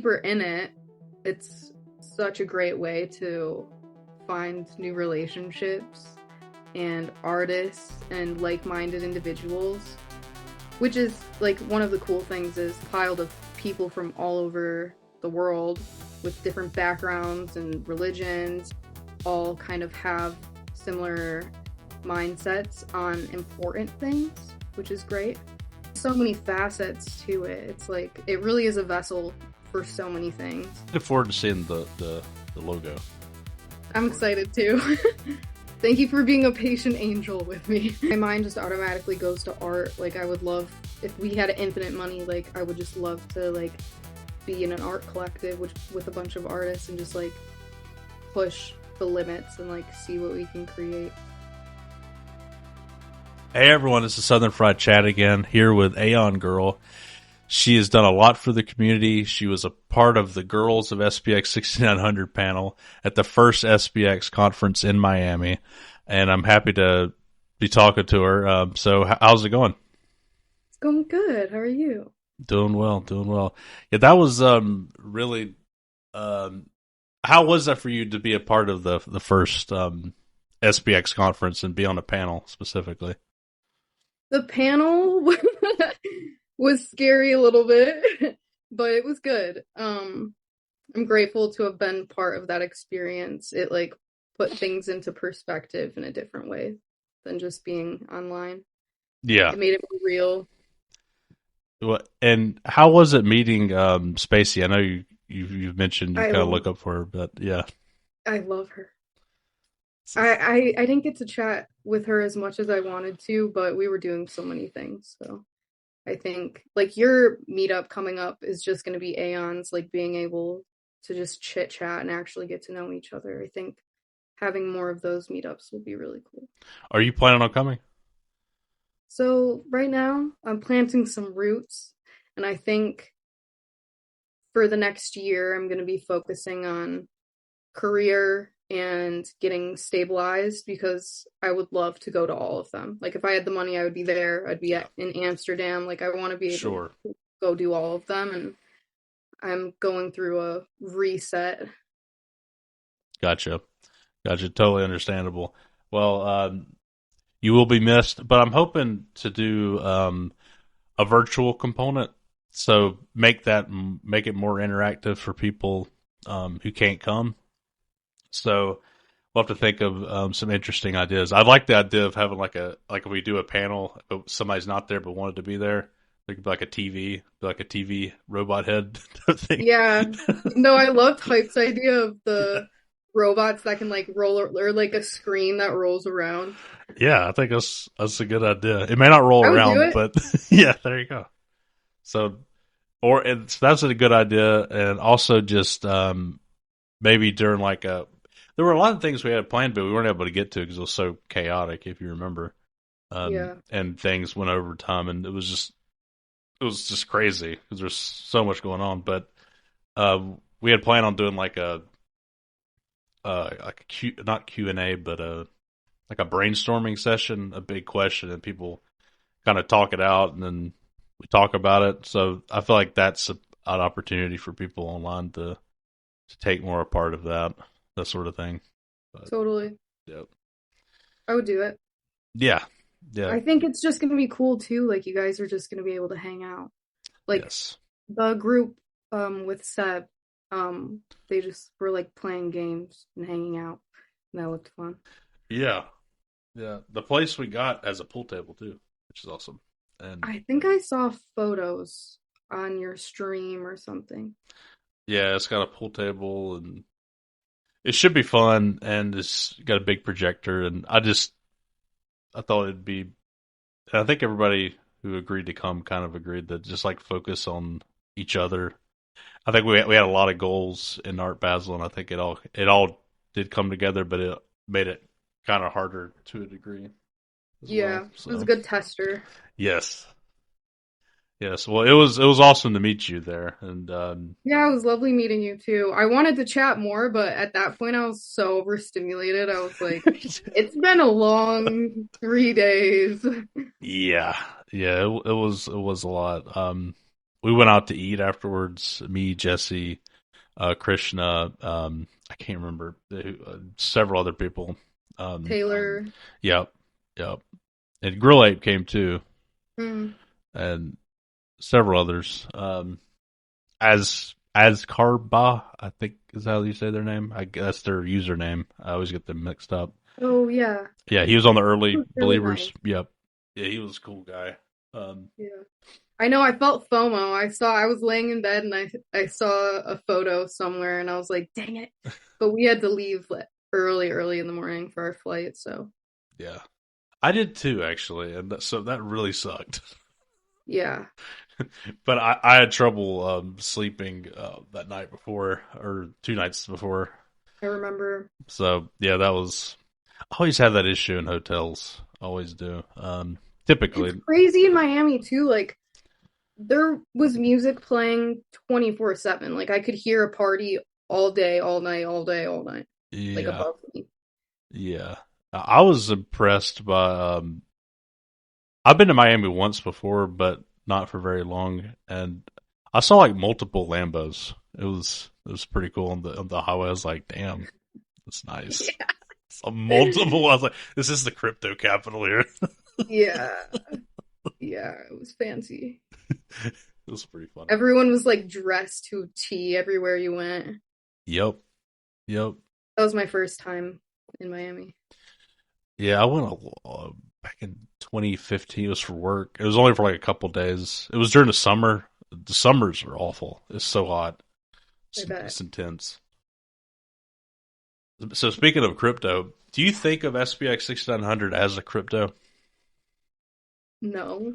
We're in it. It's such a great way to find new relationships and artists and like-minded individuals, which is like one of the cool things is piled of people from all over the world with different backgrounds and religions all kind of have similar mindsets on important things, which is great. So many facets to it. It's like it really is a vessel for so many things. Look forward to seeing the logo. I'm excited too. Thank you for being a patient angel with me. My mind just automatically goes to art. Like I would love, if we had infinite money, like I would just love to like be in an art collective with a bunch of artists and just like push the limits and like see what we can create. Hey everyone, this is Southern Fried Chat again, here with Aeon Girl. She has done a lot for the community. She was a part of the Girls of SPX6900 panel at the first SPX conference in Miami, and I'm happy to be talking to her. So how's it going? It's going good. How are you? Doing well, doing well. Yeah, that was really. How was that for you to be a part of the first SPX conference and be on a panel specifically? The panel was scary a little bit, but it was good. I'm grateful to have been part of that experience. It like put things into perspective in a different way than just being online. Yeah, it made it more real. And how was it meeting Spacy? I know you've mentioned you kind of look up for her, but yeah, I love her. I didn't get to chat with her as much as I wanted to, but we were doing so many things. So I think like your meetup coming up is just going to be Aeon's like being able to just chit chat and actually get to know each other. I think having more of those meetups will be really cool. Are you planning on coming? So right now I'm planting some roots, and I think for the next year I'm going to be focusing on career and getting stabilized, because I would love to go to all of them. Like if I had the money, I would be there. I'd be in Amsterdam. Like I want to be able to go do all of them, and I'm going through a reset. Gotcha. Totally understandable. Well, you will be missed, but I'm hoping to do a virtual component, so make it more interactive for people who can't come. So we'll have to think of some interesting ideas. I like the idea of having like if we do a panel, but somebody's not there but wanted to be there. There could be like a TV robot head thing. Yeah, no, I love Hype's idea of the robots that can like roll, or like a screen that rolls around. Yeah, I think that's a good idea. It may not roll around, but yeah, there you go. So that's a good idea, and also just maybe during like there were a lot of things we had planned, but we weren't able to get to because it was so chaotic, if you remember. Yeah. And things went over time, and it was just crazy because there's so much going on. But we had planned on doing like not Q&A, but like a brainstorming session, a big question, and people kind of talk it out, and then we talk about it. So I feel like that's an opportunity for people online to take more a part of that sort of thing. But, totally. Yep. I would do it. Yeah. I think it's just going to be cool too. Like you guys are just going to be able to hang out. Like yes. The group with Seb, they just were like playing games and hanging out. And that looked fun. Yeah. The place we got has a pool table too, which is awesome. And I think I saw photos on your stream or something. Yeah, it's got a pool table, and it should be fun, and it's got a big projector, and I thought it'd be, I think everybody who agreed to come kind of agreed that just like focus on each other. I think we had a lot of goals in Art Basel, and I think it all did come together, but it made it kind of harder to a degree. Yeah, so. It was a good tester. Yes. Well, it was awesome to meet you there, and yeah, it was lovely meeting you too. I wanted to chat more, but at that point I was so overstimulated. I was like, it's been a long 3 days. Yeah, it was a lot. we went out to eat afterwards. Me, Jesse, Krishna, I can't remember several other people. Um, Taylor. yep, yep, and Grill Ape came too, Mm, and several others. As Carba, I think is how you say their name. I guess their username. I always get them mixed up. oh yeah, Yeah, he was on the it early was really believers. nice. Yep. Yeah, he was a cool guy. Yeah. I know I felt FOMO. I was laying in bed and I saw a photo somewhere and I was like, dang it. But we had to leave like, early in the morning for our flight, so Yeah, I did too, actually, and so that really sucked. yeah. But I had trouble sleeping that night before, or 2 nights before. I remember So yeah, that was. I always have that issue in hotels. Always do. it's Typically, crazy in Miami too, like there was music playing 24/7. Like I could hear a party all day, all night, all day, all night, like yeah, above me. yeah. I was impressed by. I've been to Miami once before, but not for very long, and I saw like multiple Lambos. It was pretty cool on the highway. I was like, damn, that's nice. So multiple. I was like, this is the crypto capital here. Yeah. Yeah, it was fancy. It was pretty funny. Everyone was like dressed to a T everywhere you went. Yep, yep. That was my first time in Miami. Yeah, I went back in 2015. It was for work. It was only for like a couple days. It was during the summer. The summers are awful. It's so hot. I bet. It's intense. So speaking of crypto, do you think of SPX 6900 as a crypto? No.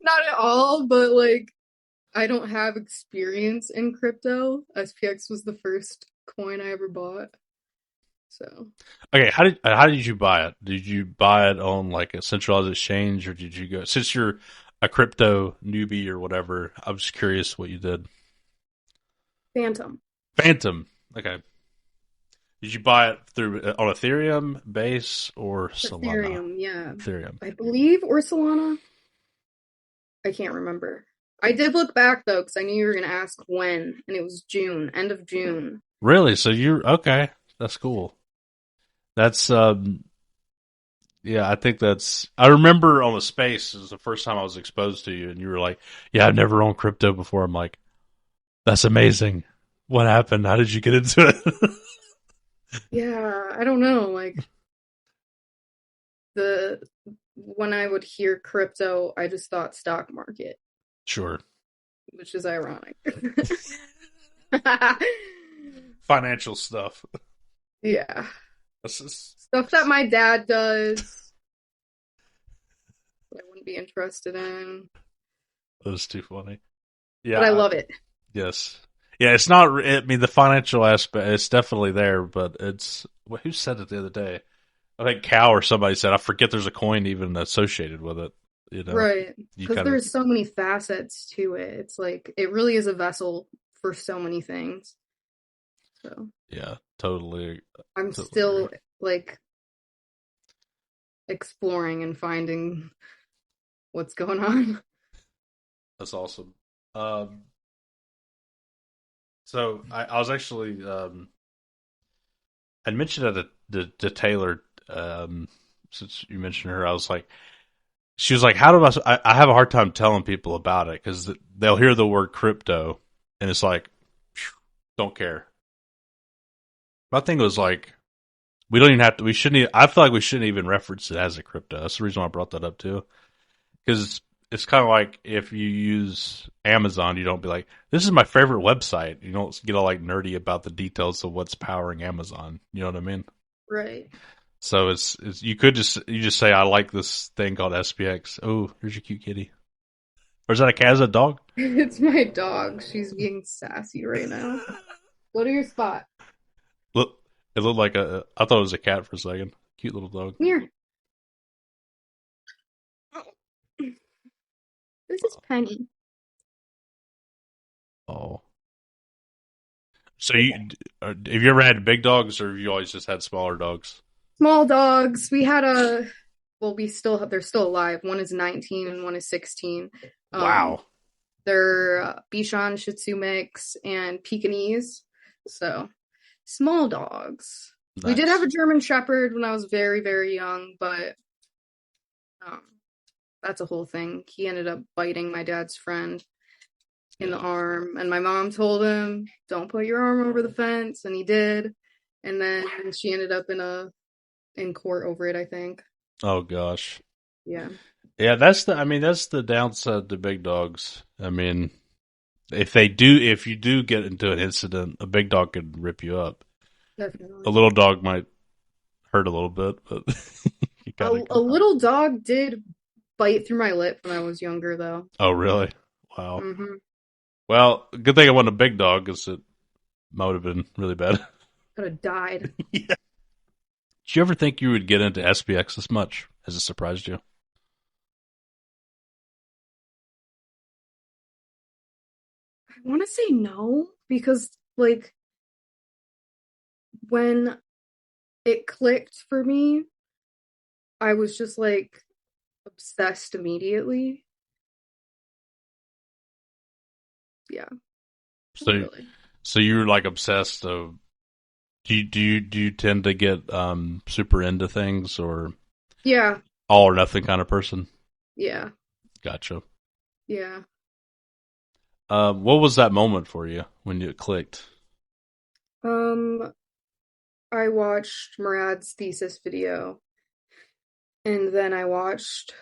Not at all, but like I don't have experience in crypto. SPX was the first coin I ever bought. So, Okay, how did you buy it? Did you buy it on like a centralized exchange, or did you go? Since you're a crypto newbie or whatever, I'm just curious what you did. Phantom. Phantom. Okay. Did you buy it through on Ethereum base or Solana? Ethereum, yeah. Ethereum. I believe or Solana. I can't remember. I did look back though, because I knew you were gonna ask when, and it was June, end of June. Really? So you're okay. That's cool. That's yeah, I think that's I remember on the space it was the first time I was exposed to you and you were like, yeah, I've never owned crypto before. I'm like, that's amazing. What happened? How did you get into it? Yeah, I don't know. Like the when I would hear crypto, I just thought stock market, Sure. which is ironic. Financial stuff. Yeah. That's just, Stuff that my dad does, I wouldn't be interested in, that's too funny. but I Yeah, love it. yes. Yeah, it's not I mean the financial aspect it's definitely there, but it's who said it the other day? I think Cow or somebody said I forget there's a coin even associated with it. You know, Right. you Because kind of there's so many facets to it. It's like it really is a vessel for so many things. So yeah, totally, I'm totally agree. still like exploring and finding what's going on. That's awesome. Um, so I was actually I mentioned it to Taylor since you mentioned her. I was like, she was like, how do I have a hard time telling people about it because they'll hear the word crypto and it's like, don't care. My thing was like, we don't even have to. We shouldn't. I feel like we shouldn't even reference it as a crypto. That's the reason why I brought that up too. Because it's kind of like if you use Amazon, you don't be like, "This is my favorite website." You don't get all like nerdy about the details of what's powering Amazon. You know what I mean? Right. So it's you just say, "I like this thing called SPX." Oh, here's your cute kitty. Or is that a cat? Is that a dog? It's my dog. She's being sassy right now. Go to your spot. Look, it looked like a. I thought it was a cat for a second. Cute little dog. Come here. Oh, this is Penny. Oh. So have you ever had big dogs, or have you always just had smaller dogs? Small dogs. We had a well, they're still alive. One is 19 and one is 16. Um, Wow. they're Bichon Shih Tzu mix and Pekingese. So small dogs. We did have Nice. a German Shepherd when I was very, very young, but um, that's a whole thing. He ended up biting my dad's friend in the Yeah. arm, and my mom told him, "Don't put your arm over the fence," and he did. And then she ended up in court over it, I think. Oh gosh. Yeah, Yeah, that's the downside to big dogs. I mean, if you do get into an incident, a big dog could rip you up. A definitely. little dog might hurt a little bit, but you gotta A go. little dog did bite through my lip when I was younger, though. Oh, really? Wow. Mm-hmm. Well, good thing I wasn't a big dog, because it might have been really bad. Could have died. Yeah. Did you ever think you would get into SPX this much? Has it surprised you? I want to say no because, like, when it clicked for me, I was just like obsessed immediately. Yeah, not So, really. so you're like obsessed of. Do you tend to get super into things, or Yeah, all or nothing kind of person? yeah, Gotcha. yeah. What was that moment for you when it clicked? Um, I watched Murad's thesis video, and then I watched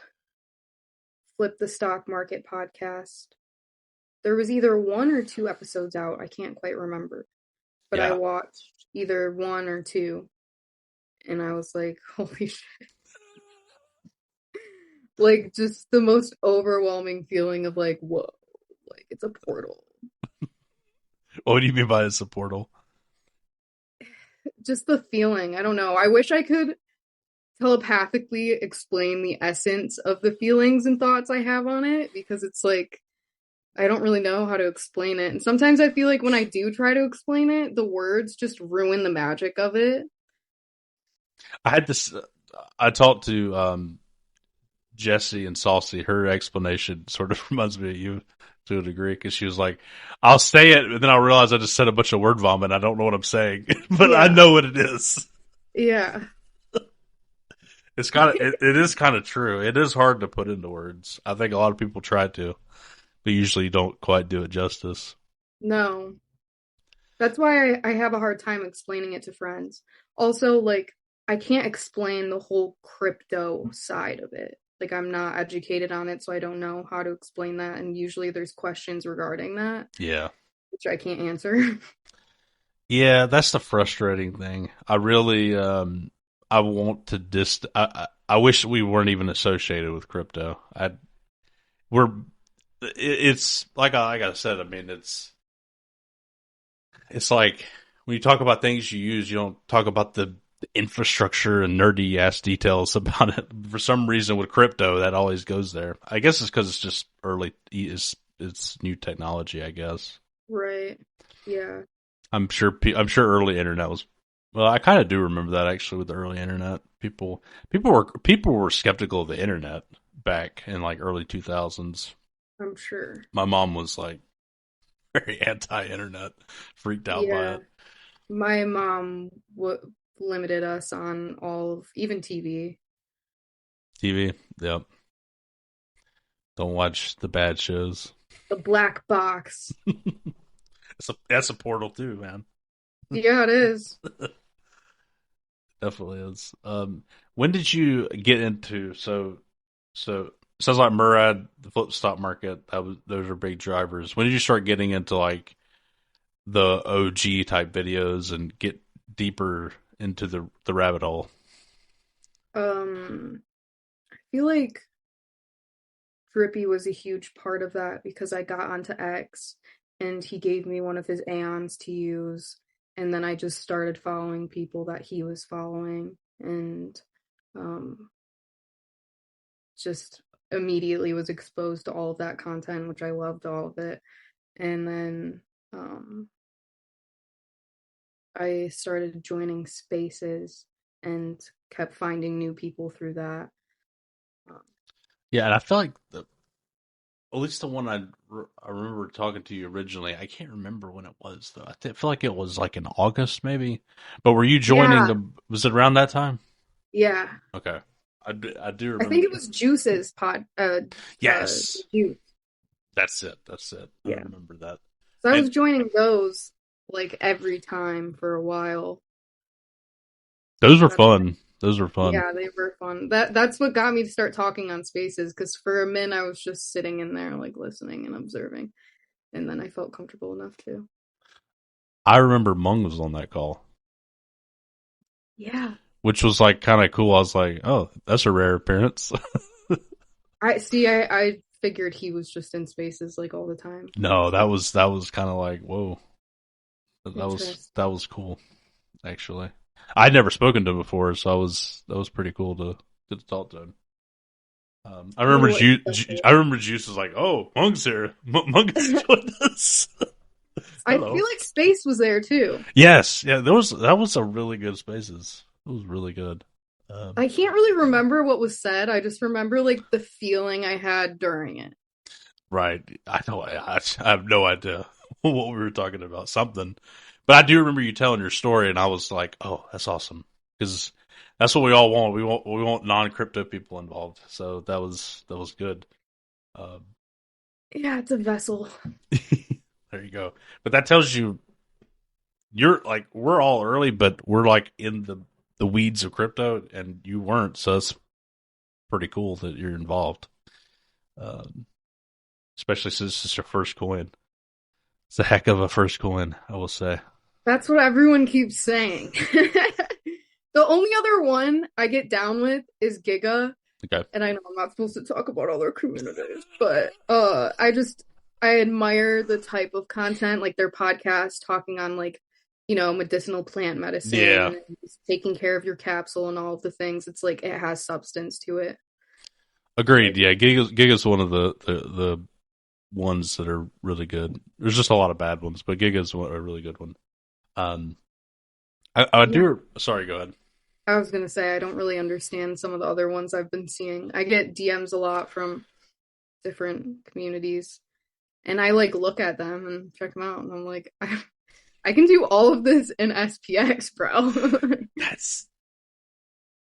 Flip the Stock Market podcast. There was either one or two episodes out. I can't quite remember, but I Yeah, watched either one or two, and I was like, holy shit. Like, just the most overwhelming feeling of like, whoa, like it's a portal. what do you mean by it's a portal? Just the feeling. I don't know. I wish I could telepathically explain the essence of the feelings and thoughts I have on it because it's like I don't really know how to explain it. And sometimes I feel like when I do try to explain it, the words just ruin the magic of it. I had this. I talked to Jessie and Saucy. Her explanation sort of reminds me of you to a degree, because she was like, "I'll say it, and then I'll realize I just said a bunch of word vomit. I don't know what I'm saying, but I Yeah. know what it is." Yeah. It is kind of true. It is hard to put into words. I think a lot of people try to, but usually don't quite do it justice. No. That's why I have a hard time explaining it to friends. Also, like, I can't explain the whole crypto side of it. Like, I'm not educated on it, so I don't know how to explain that. And usually there's questions regarding that, Yeah. which I can't answer. Yeah, that's the frustrating thing. I really, I want to I wish we weren't even associated with crypto. We're, it's like I said. I mean, it's like when you talk about things you use, you don't talk about the infrastructure and nerdy ass details about it. For some reason, with crypto, that always goes there. I guess it's because it's just it's new technology. I guess. Right. Yeah. I'm sure early internet was. Well, I kind of do remember that actually with the early internet. People were skeptical of the internet back in like early 2000s. I'm sure. My mom was like very anti-internet, freaked out by Yeah. it. My mom limited us on all of even TV. TV, yep. Don't watch the bad shows. The black box. That's a portal too, man. Yeah, it is. Definitely is. When did you get into so sounds like Murad, the flip stock market? Those are big drivers. When did you start getting into like the OG type videos and get deeper into the rabbit hole? I feel like Drippy was a huge part of that because I got onto X and he gave me one of his Aeons to use. And then I just started following people that he was following and um, just immediately was exposed to all of that content, which I loved all of it. And then um, I started joining spaces and kept finding new people through that. Yeah, and I feel like at least the one I remember talking to you originally. I can't remember when it was though. Feel like it was like in August maybe. But were you joining? Yeah, Was it around that time? yeah. Okay, I do I think remember. it was Juice's pod. Yes, Juice. that's it. That's it. I Yeah. remember that. So I And was joining those like every time for a while. those were That's fun. Those were fun. Yeah, they were fun. That's what got me to start talking on Spaces because for a minute I was just sitting in there like listening and observing, and then I felt comfortable enough to. I remember Mung was on that call, Yeah, which was like kind of cool. I was like, oh, that's a rare appearance. I see. I figured he was just in Spaces like all the time. No, that was kind of like whoa. Interesting. That was cool actually. I'd never spoken to him before, so that was pretty cool to get to talk to him. Little excessive. I remember Juice was like, "Oh, Mung's here. Mung's joined us." I Hello. feel like Space was there too. Yes, yeah. That was a really good Spaces. It was really good. I can't really remember what was said. I just remember like the feeling I had during it. Right. I know. I have no idea what we were talking about. Something, but I do remember you telling your story, and I was like, "Oh, that's awesome," because that's what we all want. We want non crypto people involved. So that was good. Um, Yeah, it's a vessel. there you go. But that tells you you're like we're all early, but we're like in the weeds of crypto, and you weren't. So it's pretty cool that you're involved. Um, Especially since it's your first coin. It's a heck of a first coin, I will say. That's what everyone keeps saying. The only other one I get down with is Giga, Okay. and I know I'm not supposed to talk about other communities, but I admire the type of content like their podcast talking on like medicinal plant Yeah. medicine and just taking care of your capsule and all of the things. It's like it has substance to it. Agreed. Like Yeah, Giga's one of the ones that are really good. There's just a lot of bad ones, but Giga's a really good one. Um, I yeah, do. Sorry, go ahead. I was gonna say I don't really understand some of the other ones I've been seeing. I get DMs a lot from different communities, and I like look at them and check them out, and I'm like, I can do all of this in SPX, bro. That's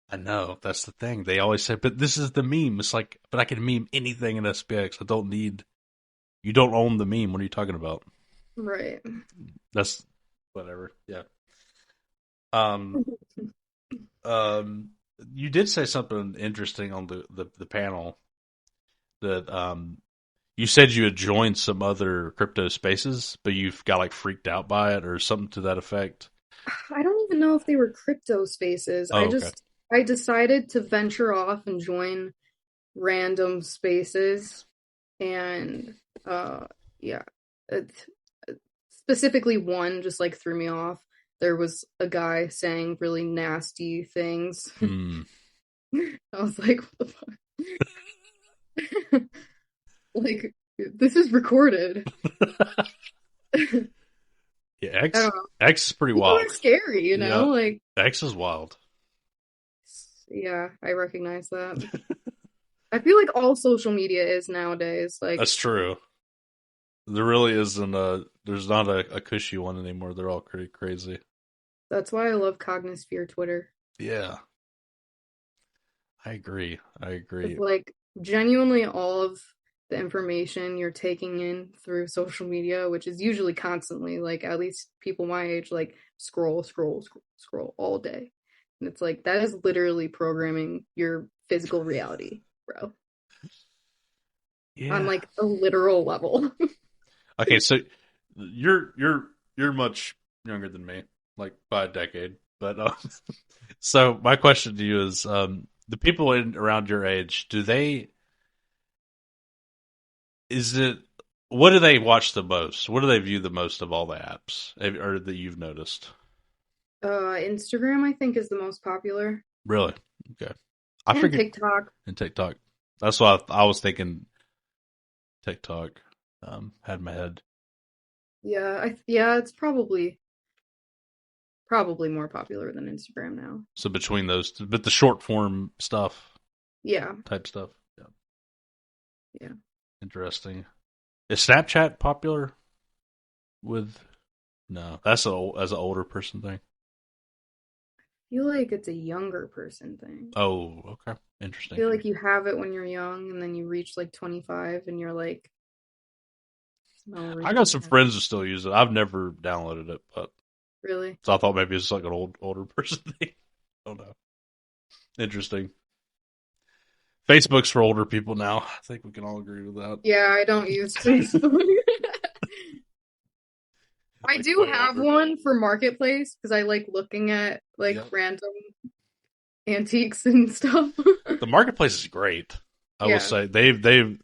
I know that's the thing. They always say, but this is the meme. It's like, but I can meme anything in SPX. I don't need. You don't own the meme. What are you talking about? Right. That's whatever. Yeah. Um. You did say something interesting on the panel that you said you had joined some other crypto spaces, but you've got like freaked out by it or something to that effect. I don't even know if they were crypto spaces. Oh, okay. I decided to venture off and join random spaces and yeah, it, specifically one just like threw me off. There was a guy saying really nasty things. Hmm. I was like, what the fuck? Like this is recorded. I Yeah, don't know. X is pretty People wild. are scary, Yeah, like X is wild. yeah, I recognize that. I feel like all social media is nowadays. Like That's true. There really isn't there's not a cushy one anymore. They're all pretty crazy. that's why I love Cognisphere Twitter. Yeah, I agree. I It's agree. like genuinely all of the information you're taking in through social media, which is usually constantly, like at least people my age, like scroll all day. And it's like that is literally programming your physical reality, bro. On Yeah. like a literal level. Okay, so you're much younger than me, like by a decade. But so my question to you is, the people in around your age, do they is it what do they watch the most? What do they view the most of all the apps, or that you've noticed? Instagram I think is the most popular. Really? Okay. I And figured TikTok. in TikTok. That's why I was thinking TikTok. Had in my head. Yeah, yeah, it's probably more popular than Instagram now. So between those, but the short form stuff, Yeah. type stuff. Yeah. Yeah. Interesting. Is Snapchat popular with? No, that's as an older person thing. I feel like it's a younger person thing. Oh, okay, I interesting. feel like you have it when you're young and then you reach like 25 and you're like, no I got reason some to friends who still use it. I've never downloaded it, but really. so I thought maybe it's like an older person thing. I don't know. Interesting. Facebook's for older people now. I think we can all agree with that. Yeah, I don't use Facebook. I Like do way have older. one for Marketplace because I like looking at like Yep. random antiques and stuff. The marketplace is great. I will Yeah, say they've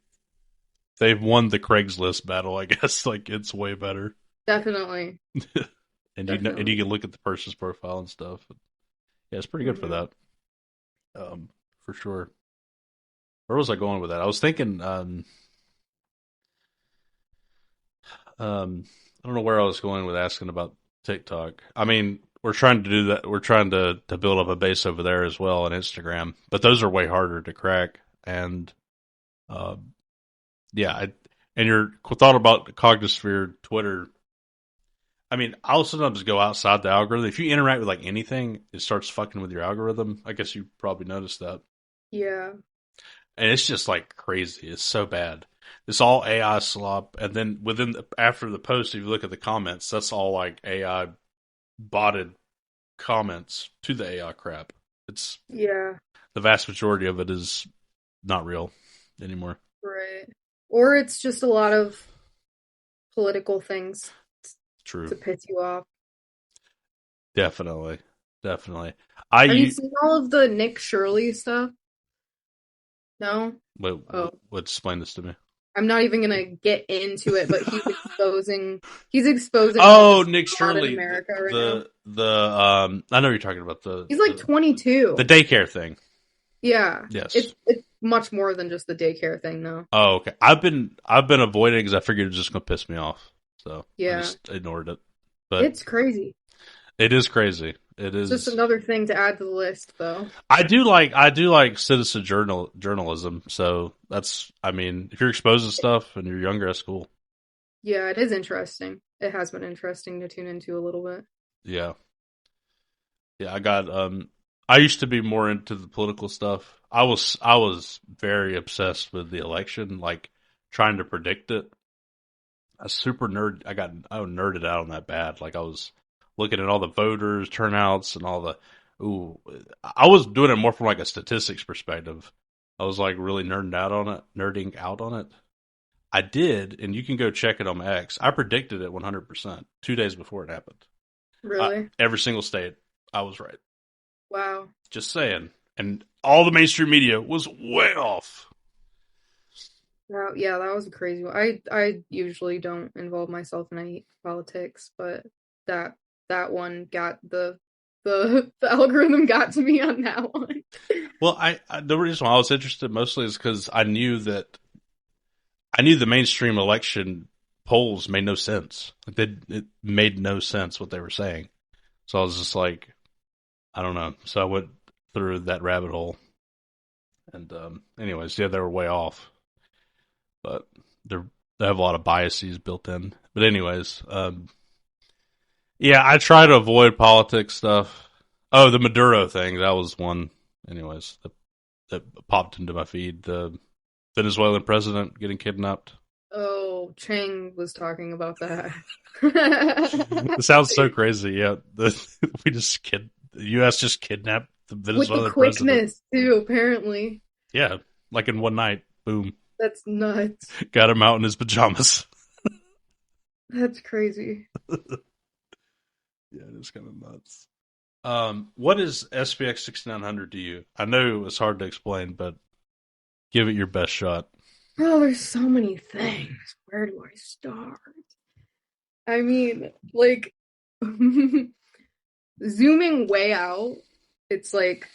won the Craigslist battle. I guess like it's way better, definitely. and you Definitely. can look at the person's profile and stuff. Yeah, it's pretty good for Hmm. that. For sure. Where was I going with that? I was thinking, I don't know where I was going with asking about TikTok. I mean, we're trying to do that. We're trying to build up a base over there as well on Instagram, but those are way harder to crack. And uh, yeah, and your thought about Cognisphere, Twitter. I mean, I'll sometimes go outside the algorithm. If you interact with like anything, it starts fucking with your algorithm. I guess you probably noticed that. Yeah. And it's just like crazy. It's so bad. It's all AI slop, and then after the post, if you look at the comments, that's all like AI botted comments to the AI crap. It's Yeah. the vast majority of it is not real anymore. Right. Or it's just a lot of political things True, to piss you off. definitely, definitely. Have you seen all of the Nick Shirley stuff? No? wait, Oh. explain this to me. I'm not even gonna get into it, but he's exposing all Oh, this Nick fraud in Shirley, America right now. the I know what you're talking about He's like the 22. daycare thing. Yeah. Yes. It's much more than just the daycare thing though. Oh, okay. I've been avoiding because I figured it was just gonna piss me off, so I Yeah. just ignored it. But It's crazy. it is crazy. It It's just is. another thing to add to the list though. I do like citizen journalism. So that's I mean, if you're exposed to stuff and you're younger, that's cool. Yeah, it is interesting. It has been interesting to tune into a little bit. Yeah, yeah. I used to be more into the political stuff. I was very obsessed with the election, like trying to predict it. I was super nerd. I nerded out on that bad. Like I was looking at all the voters turnouts and all the. Ooh, I was doing it more from like a statistics perspective. I was like really nerding out on it. I did, and you can go check it on my X. I predicted it 100% 2 days before it happened. Really? Every single state, I was right. Wow. Just saying. And all the mainstream media was way off. Wow. Yeah, that was a crazy one. I usually don't involve myself in any politics, but that that one got the algorithm got to me on that one. Well, the reason why I was interested mostly is because I knew the mainstream election polls made no sense. Like it made no sense what they were saying. So I was just like, I don't know. So I went through that rabbit hole. And anyways, yeah, they were way off, but they have a lot of biases built in. But anyways, yeah, I try to avoid politics stuff. Oh, the Maduro thing, that was one. Anyways, that popped into my feed. The Venezuelan president getting kidnapped. Oh, Chang was talking about that. It sounds so crazy. Yeah, the U.S. just kidnapped the With the Venezuelan president. quickness too, apparently. Yeah, like in one night, boom, That's nuts. got him out in his pajamas. That's crazy. Yeah, it is kind of nuts. What is SPX6900 to you? I know it's hard to explain, but give it your best shot. Oh, there's so many things. Where do I start? I mean, like zooming way out, it's like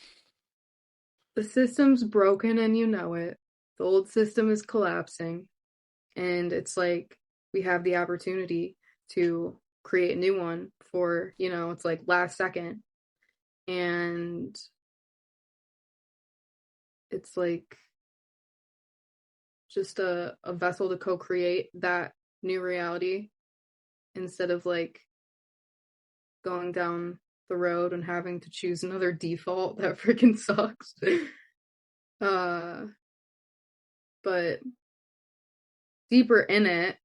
the system's broken and you know it. The old system is collapsing, and it's like we have the opportunity to create a new one for, it's like last second. And it's like just a vessel to co-create that new reality instead of like going down the road and having to choose another default that freaking sucks. uh but deeper in it,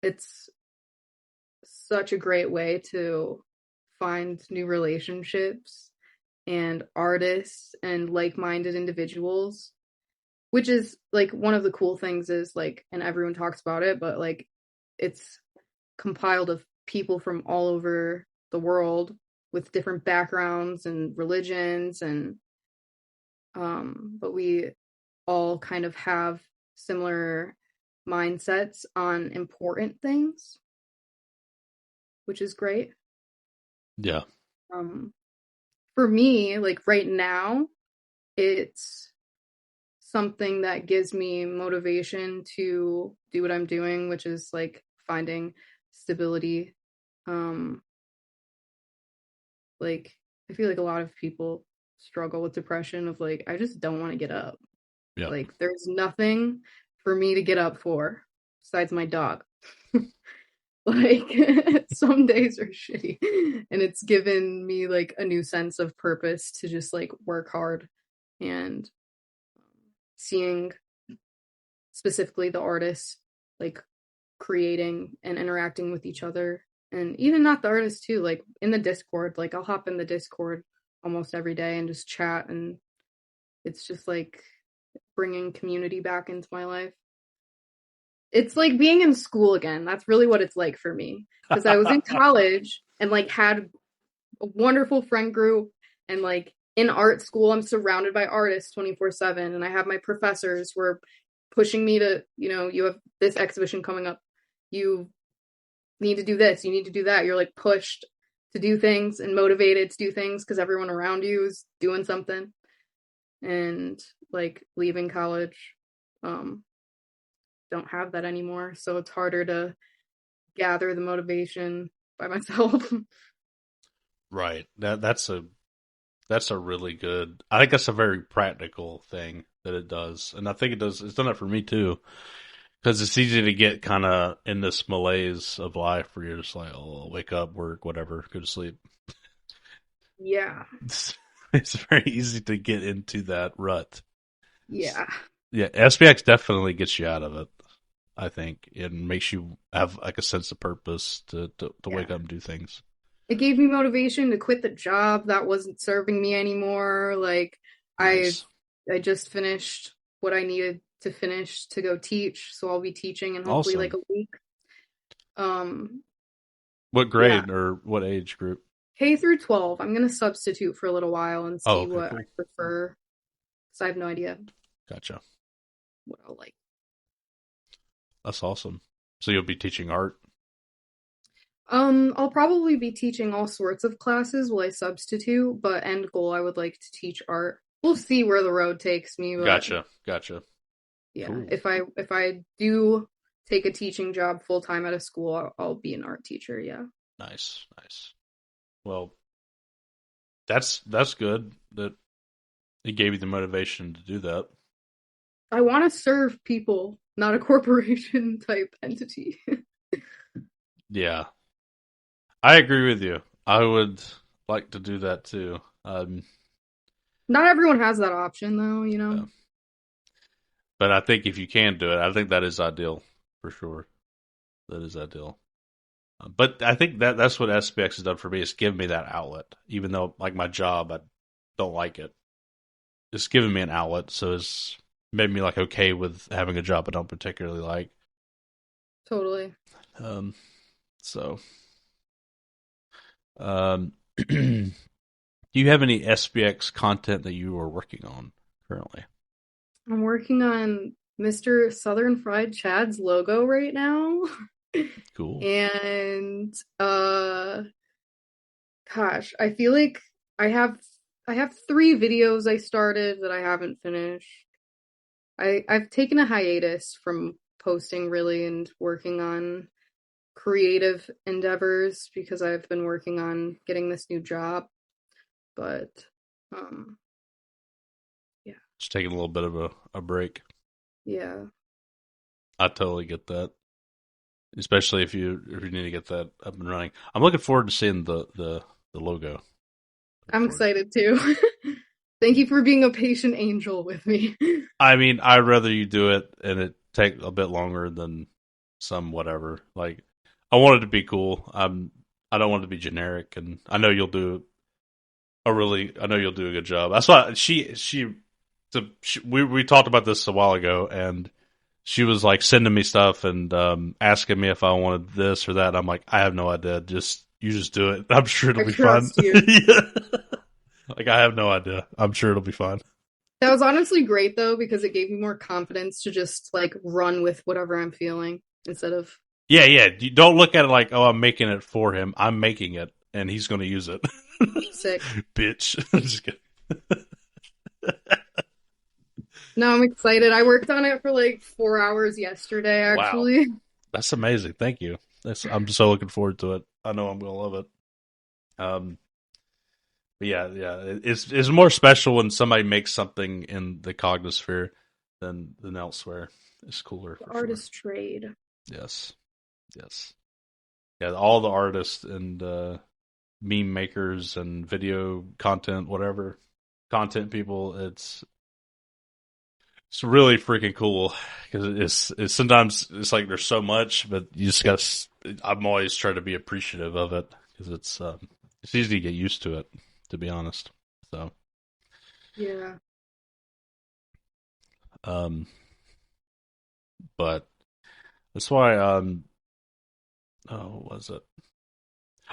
it's such a great way to find new relationships and artists and like-minded individuals, which is like one of the cool things is like, and everyone talks about it, but like it's compiled of people from all over the world with different backgrounds and religions, and but we all kind of have similar mindsets on important things, which is great. Yeah. um for me, like right now, it's something that gives me motivation to do what I'm doing, which is like finding stability. Um, like I feel like a lot of people struggle with depression of like, I just don't want to get up. Yeah. Like there's nothing for me to get up for besides my dog. Like some days are shitty, and it's given me like a new sense of purpose to just like work hard, and seeing specifically the artists like creating and interacting with each other, and even not the artists too, like in the Discord, like I'll hop in the Discord almost every day and just chat, and it's just like bringing community back into my life. It's like being in school again. That's really what it's like for me, because I was in college and like had a wonderful friend group, and like in art school I'm surrounded by artists 24/7, and I have my professors who are pushing me to, you have this exhibition coming up, you need to do this, you need to do that. You're like pushed to do things and motivated to do things because everyone around you is doing something. And like leaving college, don't have that anymore, so it's harder to gather the motivation by myself. Right. That's a really good. I think that's a very practical thing that it does, and I think it does. It's done it for me too, because it's easy to get kind of in this malaise of life where you're just like, oh, wake up, work, whatever, go to sleep. Yeah. It's very easy to get into that rut. Yeah. Yeah, SPX definitely gets you out of it. I think it makes you have like a sense of purpose to Yeah. wake up and do things. It gave me motivation to quit the job that wasn't serving me anymore. Like I Nice. I just finished what I needed to finish to go teach, so I'll be teaching in hopefully like Awesome. a week. Um What yeah, grade or what age group? K through 12. I'm going to substitute for a little while and Oh, see okay, what I cool. prefer, cuz I have no idea Gotcha. what I'll like. That's awesome. So you'll be teaching art? I'll probably be teaching all sorts of classes while I substitute, but end goal I would like to teach art. We'll see where the road takes me, but Gotcha. Gotcha. yeah, Cool. if I do take a teaching job full time at a school, I'll be an art teacher. Yeah, Nice. Nice. Well, that's good that it gave you the motivation to do that. I want to serve people, not a corporation type entity. Yeah. I agree with you. I would like to do that too. Not everyone has that option, though. You know. Yeah. But I think if you can do it, I think that is ideal for sure. That is ideal. But I think that's what SPX has done for me. It's given me that outlet, even though like my job, I don't like it. It's given me an outlet, so it's made me like okay with having a job I don't particularly like. Totally. Um, so, um, do you have any SPX content that you are working on currently? I'm working on Mr. Southern Fried Chad's logo right now. Cool. And gosh, I feel like I have I have 3 videos I started that I haven't finished. I've taken a hiatus from posting really and working on creative endeavors because I've been working on getting this new job. But um yeah, Just taking a little bit of a break. yeah. I totally get that. Especially if you need to get that up and running. I'm looking forward to seeing the logo. Looking I'm forward. excited too. Thank you for being a patient angel with me. I mean, I'd rather you do it and it take a bit longer than some whatever. Like, I want it to be cool. I don't want it to be generic, and I know you'll do a good job. That's why we talked about this a while ago, and she was like sending me stuff and asking me if I wanted this or that. I'm like, I have no idea. You just do it. I'm sure it'll I be fun. trust you. Yeah. Like, I have no idea. I'm sure it'll be fun. That was honestly great though, because it gave me more confidence to just like run with whatever I'm feeling instead of Yeah, yeah. You don't look at it like, oh, I'm making it for him. I'm making it, and he's going to use it. sick. Bitch. Just kidding. No, I'm excited. I worked on it for like 4 hours yesterday, Wow. actually. That's amazing. Thank you. I'm just so looking forward to it. I know I'm going to love it. Um, but yeah. It's more special when somebody makes something in the cognosphere than elsewhere. It's cooler The for sure. artist trade. Yes. Yes. Yeah, all the artists and meme makers and video content, whatever content people, it's really freaking cool because it's sometimes it's like there's so much, but you just got. I'm always trying to be appreciative of it because it's easy to get used to it, to be honest. So, Yeah. um, but that's why oh, what was it?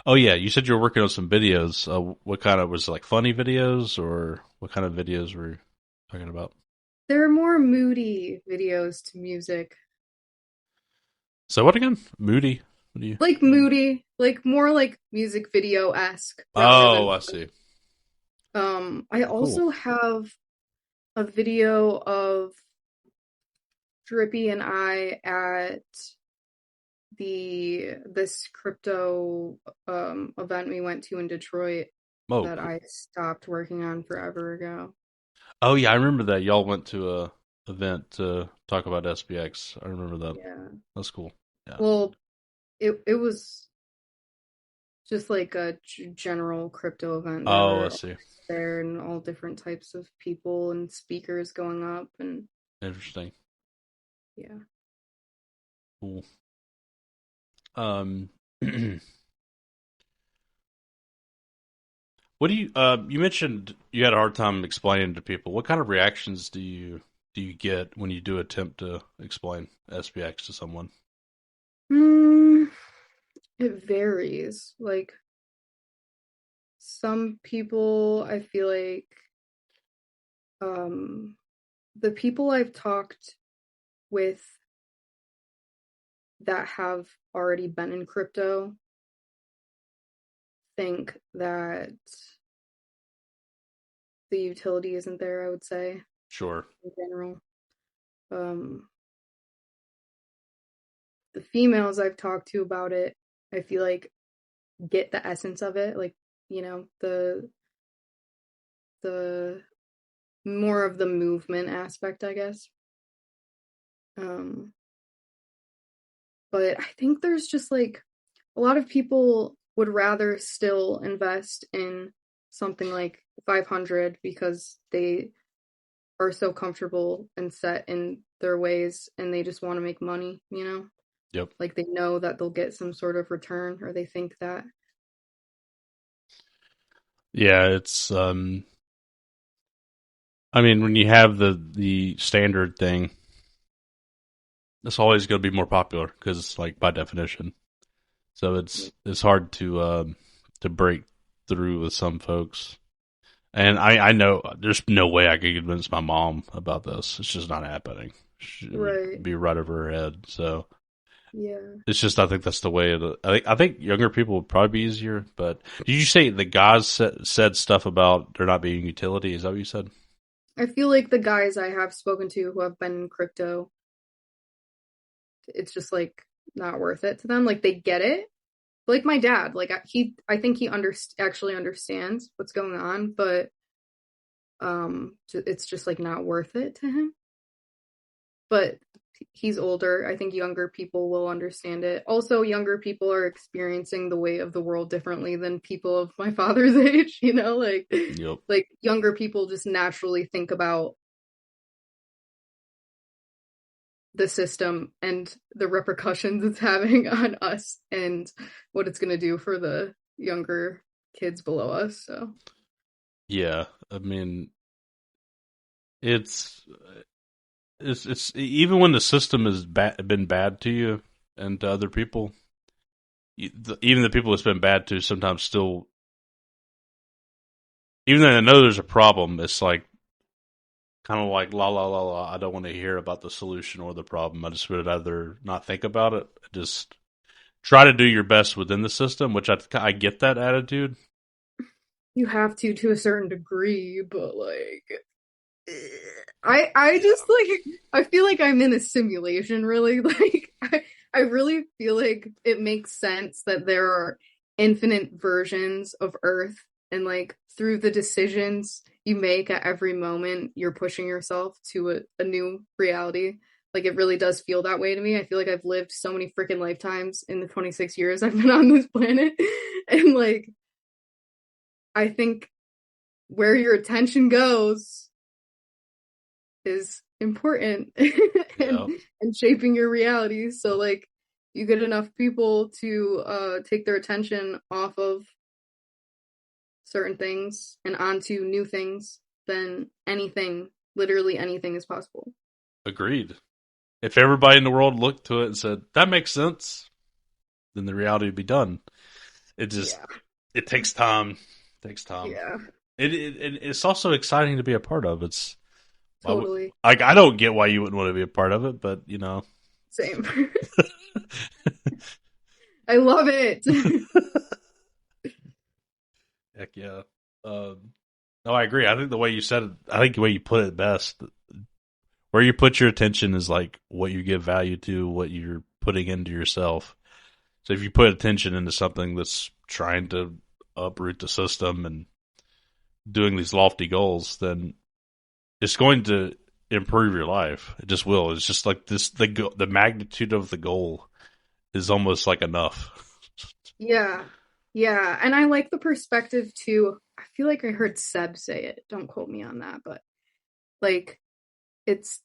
Oh yeah, you said you were working on some videos. What kind of was it, like funny videos or what kind of videos were you talking about? There are more moody videos to music. So what again? Moody? What do you? Like moody, like more like music video-esque rather Oh, than I see. I Cool. also have a video of Drippy and I at this crypto event we went to in Detroit Oh, that cool. I stopped working on forever ago. Oh yeah, I remember that. Y'all went to a event to talk about SPX. I remember that. Yeah. That's cool. Yeah. Well, it was just like a general crypto event. There Oh, I were see. artists there and all different types of people and speakers going up and Interesting. yeah. Cool. Um, what do you? You mentioned you had a hard time explaining to people. What kind of reactions do you get when you do attempt to explain SPX to someone? Hmm, it varies. Like some people I feel like um the people I've talked with that have already been in crypto think that the utility isn't there, I would say, Sure. in general. Um, the females I've talked to about it, I feel like get the essence of it, like, the more of the movement aspect, I guess. Um, but I think there's just like a lot of people would rather still invest in something like 500 because they are so comfortable and set in their ways and they just want to make money, you know? Yep. Like they know that they'll get some sort of return or they think that. Yeah, it's I mean, when you have the standard thing, it's always going to be more popular because it's like by definition. So it's hard to break through with some folks. And I know there's no way I could convince my mom about this. It's just not happening. It would Right. be right over her head. So Yeah. it's just I think that's the way. I think younger people would probably be easier. But did you say the guys said stuff about there not being utility? Is that what you said? I feel like the guys I have spoken to who have been in crypto, it's just like not worth it to them. Like they get it. Like my dad, like I think he actually understands what's going on, but it's just like not worth it to him. But he's older. I think younger people will understand it. Also, younger people are experiencing the weight of the world differently than people of my father's age, you know, Yep. like younger people just naturally think about the system and the repercussions it's having on us and what it's going to do for the younger kids below us. So Yeah, I mean, it's it's even when the system has been bad to you and to other people, even the people it's been bad to sometimes still, even though I know there's a problem, it's like kind of like la la la la. I don't want to hear about the solution or the problem. I just would rather not think about it. Just try to do your best within the system, which I get that attitude. you have to a certain degree, but like I just like I feel like I'm in a simulation really. Like I really feel like it makes sense that there are infinite versions of Earth and like through the decisions you make at every moment you're pushing yourself to a new reality. Like it really does feel that way to me. I feel like I've lived so many freaking lifetimes in the 26 years I've been on this planet. And like I think where your attention goes is important Yeah, and shaping your reality. So like you get enough people to take their attention off of certain things and onto new things, then anything, literally anything is possible. agreed. If everybody in the world looked to it and said that makes sense, then the reality would be done. It just Yeah. it takes time. It takes time. Yeah. It's also exciting to be a part of. It's Totally. like I don't get why you wouldn't want to be a part of it, but you know. Same. I love it. Heck yeah. No, I agree. I think the way you said it, I think the way you put it best, where you put your attention is like what you give value to, what you're putting into yourself. So if you put attention into something that's trying to uproot the system and doing these lofty goals, then it's going to improve your life. It just will. It's just like this the magnitude of the goal is almost like enough. Yeah. Yeah. And I like the perspective too. I feel like I heard Seb say it. Don't quote me on that, but like it's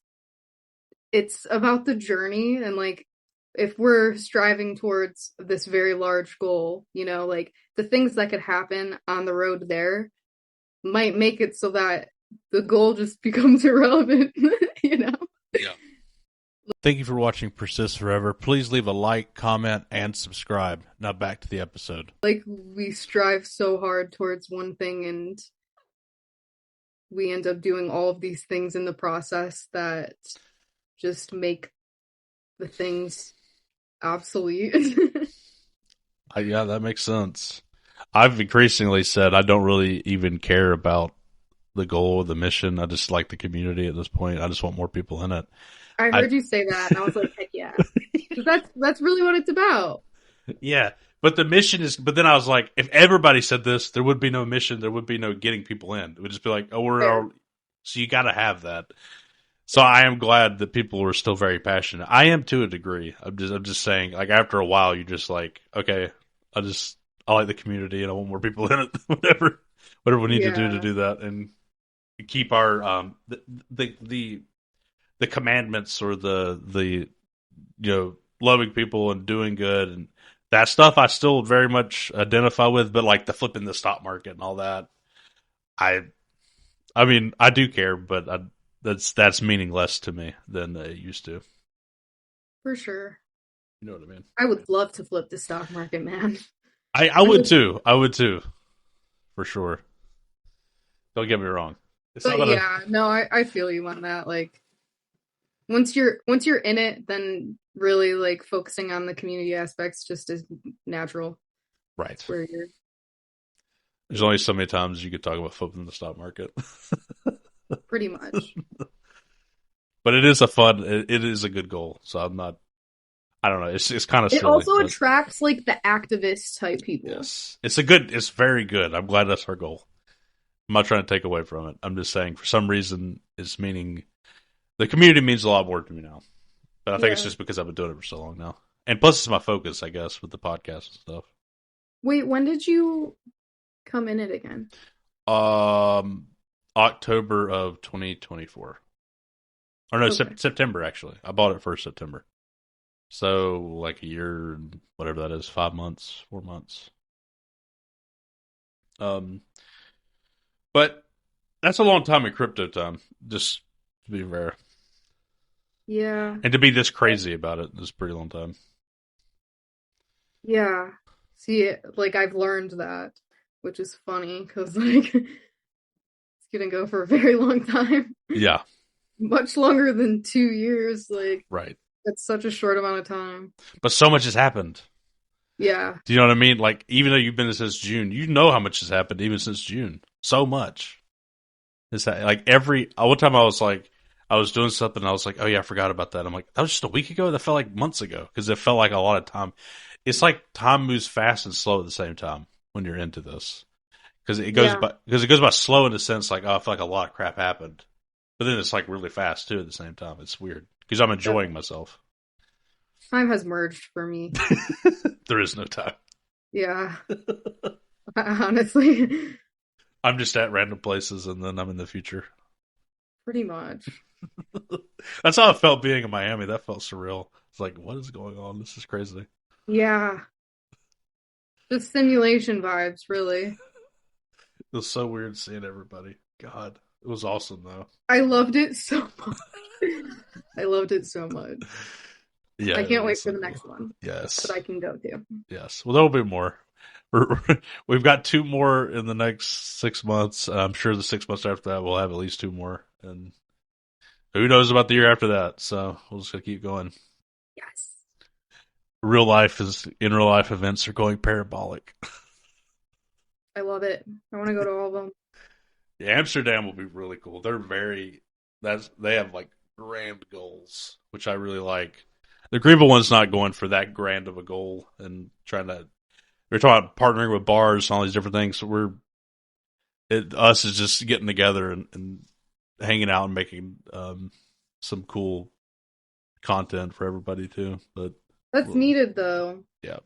it's about the journey and like if we're striving towards this very large goal, you know, like the things that could happen on the road there might make it so that the goal just becomes irrelevant, you know? Yeah. Thank you for watching Persist Forever. Please leave a like, comment, and subscribe. Now back to the episode. Like we strive so hard towards one thing and we end up doing all of these things in the process that just make the things obsolete. Yeah, that makes sense. I've increasingly said I don't really even care about the goal or the mission. I just like the community at this point. I just want more people in it. I heard you say that, and I was like, heck yeah. That's really what it's about. Yeah, but the mission is. But then I was like, if everybody said this, there would be no mission. There would be no getting people in. It would just be like, oh, so you got to have that. So I am glad that people were still very passionate. I am to a degree. I'm just saying, like after a while, you're just like, okay, I like the community and I want more people in it. whatever we need to do that and keep our the commandments or the loving people and doing good and that stuff I still very much identify with, but like the flipping the stock market and all that, I mean I do care, but that's meaningless to me than it used to. For sure. You know what I mean? I would love to flip the stock market, man. I would too. I would too, for sure. Don't get me wrong. It's but yeah, no, I feel you on that. Like once you're in it, then really like focusing on the community aspects just is natural. Right. It's where you're. There's only so many times you could talk about flipping the stock market. Pretty much. But it is it is a good goal. So I'm not. I don't know. It's kind of silly. It also attracts like the activist type people. Yes, it's very good. I'm glad that's our goal. I'm not trying to take away from it. I'm just saying for some reason the community means a lot more to me now. But I think it's Yeah. just because I've been doing it for so long now. And plus, it's my focus, I guess, with the podcast and stuff. Wait, when did you come in it again? Um, October of 2024. Or no, Okay. September, actually. I bought it first September. So, like a year, whatever that is, 5 months, 4 months. Um, but that's a long time in crypto time, just to be fair. Yeah. And to be this crazy about it is a pretty long time. Yeah. See, like I've learned that, which is funny because like it's gonna go for a very long time, Yeah, much longer than 2 years. Like right. that's such a short amount of time. But so much has happened. Yeah. Do you know what I mean? Like, even though you've been there since June, you know how much has happened even since June. So much. It's like one time I was doing something and I was like, oh yeah, I forgot about that. I'm like, that was just a week ago? That felt like months ago because it felt like a lot of time. It's like time moves fast and slow at the same time when you're into this. Yeah. Because it goes by slow in the sense like, oh, I feel like a lot of crap happened. But then it's like really fast too at the same time. It's weird because I'm enjoying myself. Time has merged for me. There is no time. Yeah. Honestly, I'm just at random places and then I'm in the future. pretty much. That's how it felt being in Miami. That felt surreal. It's like, what is going on? This is crazy. Yeah. Just simulation vibes, really. It was so weird seeing everybody. God, it was awesome though. I loved it so much. I loved it so much. Yeah, I it can't was wait for so the cool. next one that Yes, I can go to. yes. Well, there will be more. We've got two more in the next 6 months. I'm sure the 6 months after that we'll have at least two more, and who knows about the year after that. So we'll just gotta keep going. Yes. In real life events are going parabolic. I love it. I want to go to all of them. Yeah, Amsterdam will be really cool. They have like grand goals, which I really like. The Greenville one's not going for that grand of a goal and they're talking about partnering with bars and all these different things. So us is just getting together and hanging out and making some cool content for everybody too. But That's needed though. yeah,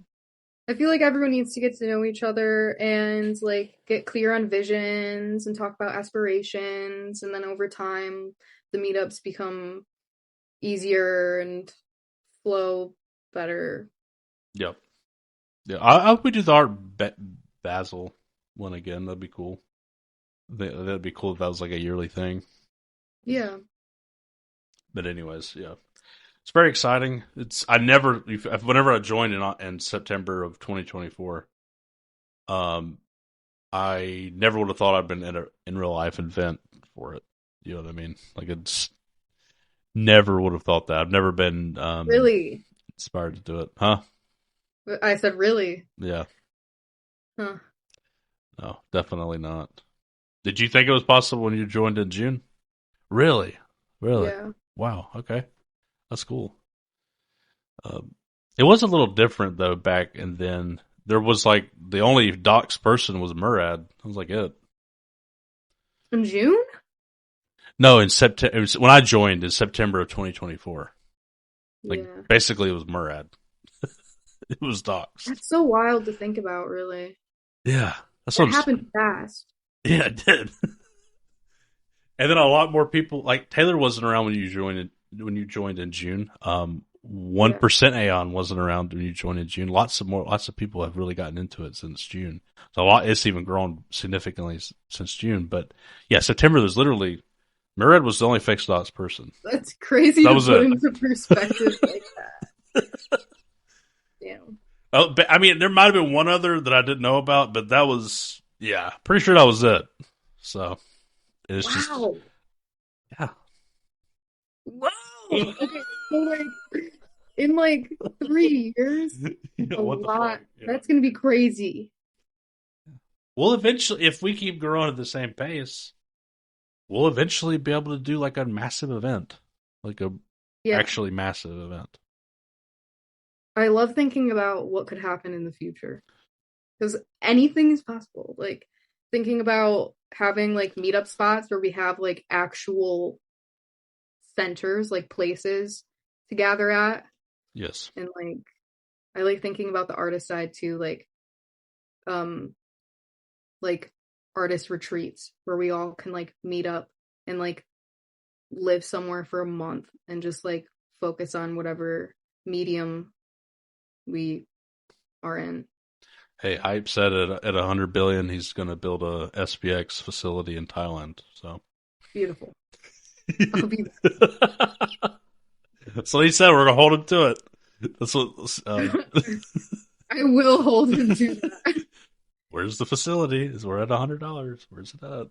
I feel like everyone needs to get to know each other and like get clear on visions and talk about aspirations, and then over time the meetups become easier and flow better. yep, yeah. I hope we do the Basel one again. That'd be cool. That'd be cool if that was like a yearly thing. Yeah. But anyways, yeah, it's very exciting. Whenever I joined in September of 2024, um, I never would have thought I'd been in real life event for it. You know what I mean? Like it's never would have thought that. I've never been Really? inspired to do it, huh? I said really. Yeah, Huh. no, definitely not. Did you think it was possible when you joined in June? Really, really? Yeah. Wow. Okay, that's cool. Um, it was a little different though back and then. There was like the only docs person was Murad. I was like it. In June? No, in September when I joined in September of 2024. Like Yeah. basically it was Murad. It was docs. That's so wild to think about, really. Yeah, that's That what happened fast. yeah, it did. And then a lot more people like Taylor wasn't around when you joined in June. 1% Aeon wasn't around when you joined in June. Lots of people have really gotten into it since June. So it's even grown significantly since June. But yeah, September there's literally Murad was the only fixed dots person. That's crazy That to was put it. into perspective like that. Damn. Oh, but, I mean, there might have been one other that I didn't know about, but that was pretty sure that was it. So it's just Wow. yeah. Whoa. Okay, so like in like 3 years, Yeah, a what the lot. fuck? Yeah. That's gonna be crazy. We'll eventually, if we keep growing at the same pace, we'll eventually be able to do like a massive event, like a Yeah. actually massive event. I love thinking about what could happen in the future because anything is possible. Like thinking about having like meetup spots where we have like actual centers, like places to gather at. Yes. And like I like thinking about the artist side too, um like artist retreats where we all can like meet up and like live somewhere for a month and just like focus on whatever medium we are in. Hey, Hype said at 100 billion, he's going to build a SPX facility in Thailand. So Beautiful. I'll be that's what he said. We're going to hold him to it. That's what. I will hold him to that. Where's the facility? Is we're at $100? Where's it at?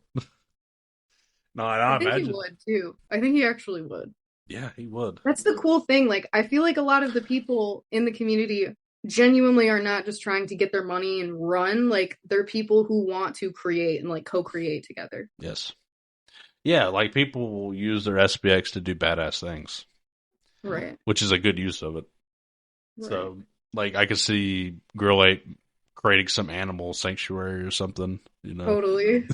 No, I I don't think he imagine. would too. I think he actually would. Yeah, he would. That's the cool thing. Like, I feel like a lot of the people in the community genuinely are not just trying to get their money and run. Like, they're people who want to create and like co-create together. Yes. Yeah, like people will use their SPX to do badass things, Right. which is a good use of it. Right. So, like, I could see Girl 8 creating some animal sanctuary or something, you know. Totally.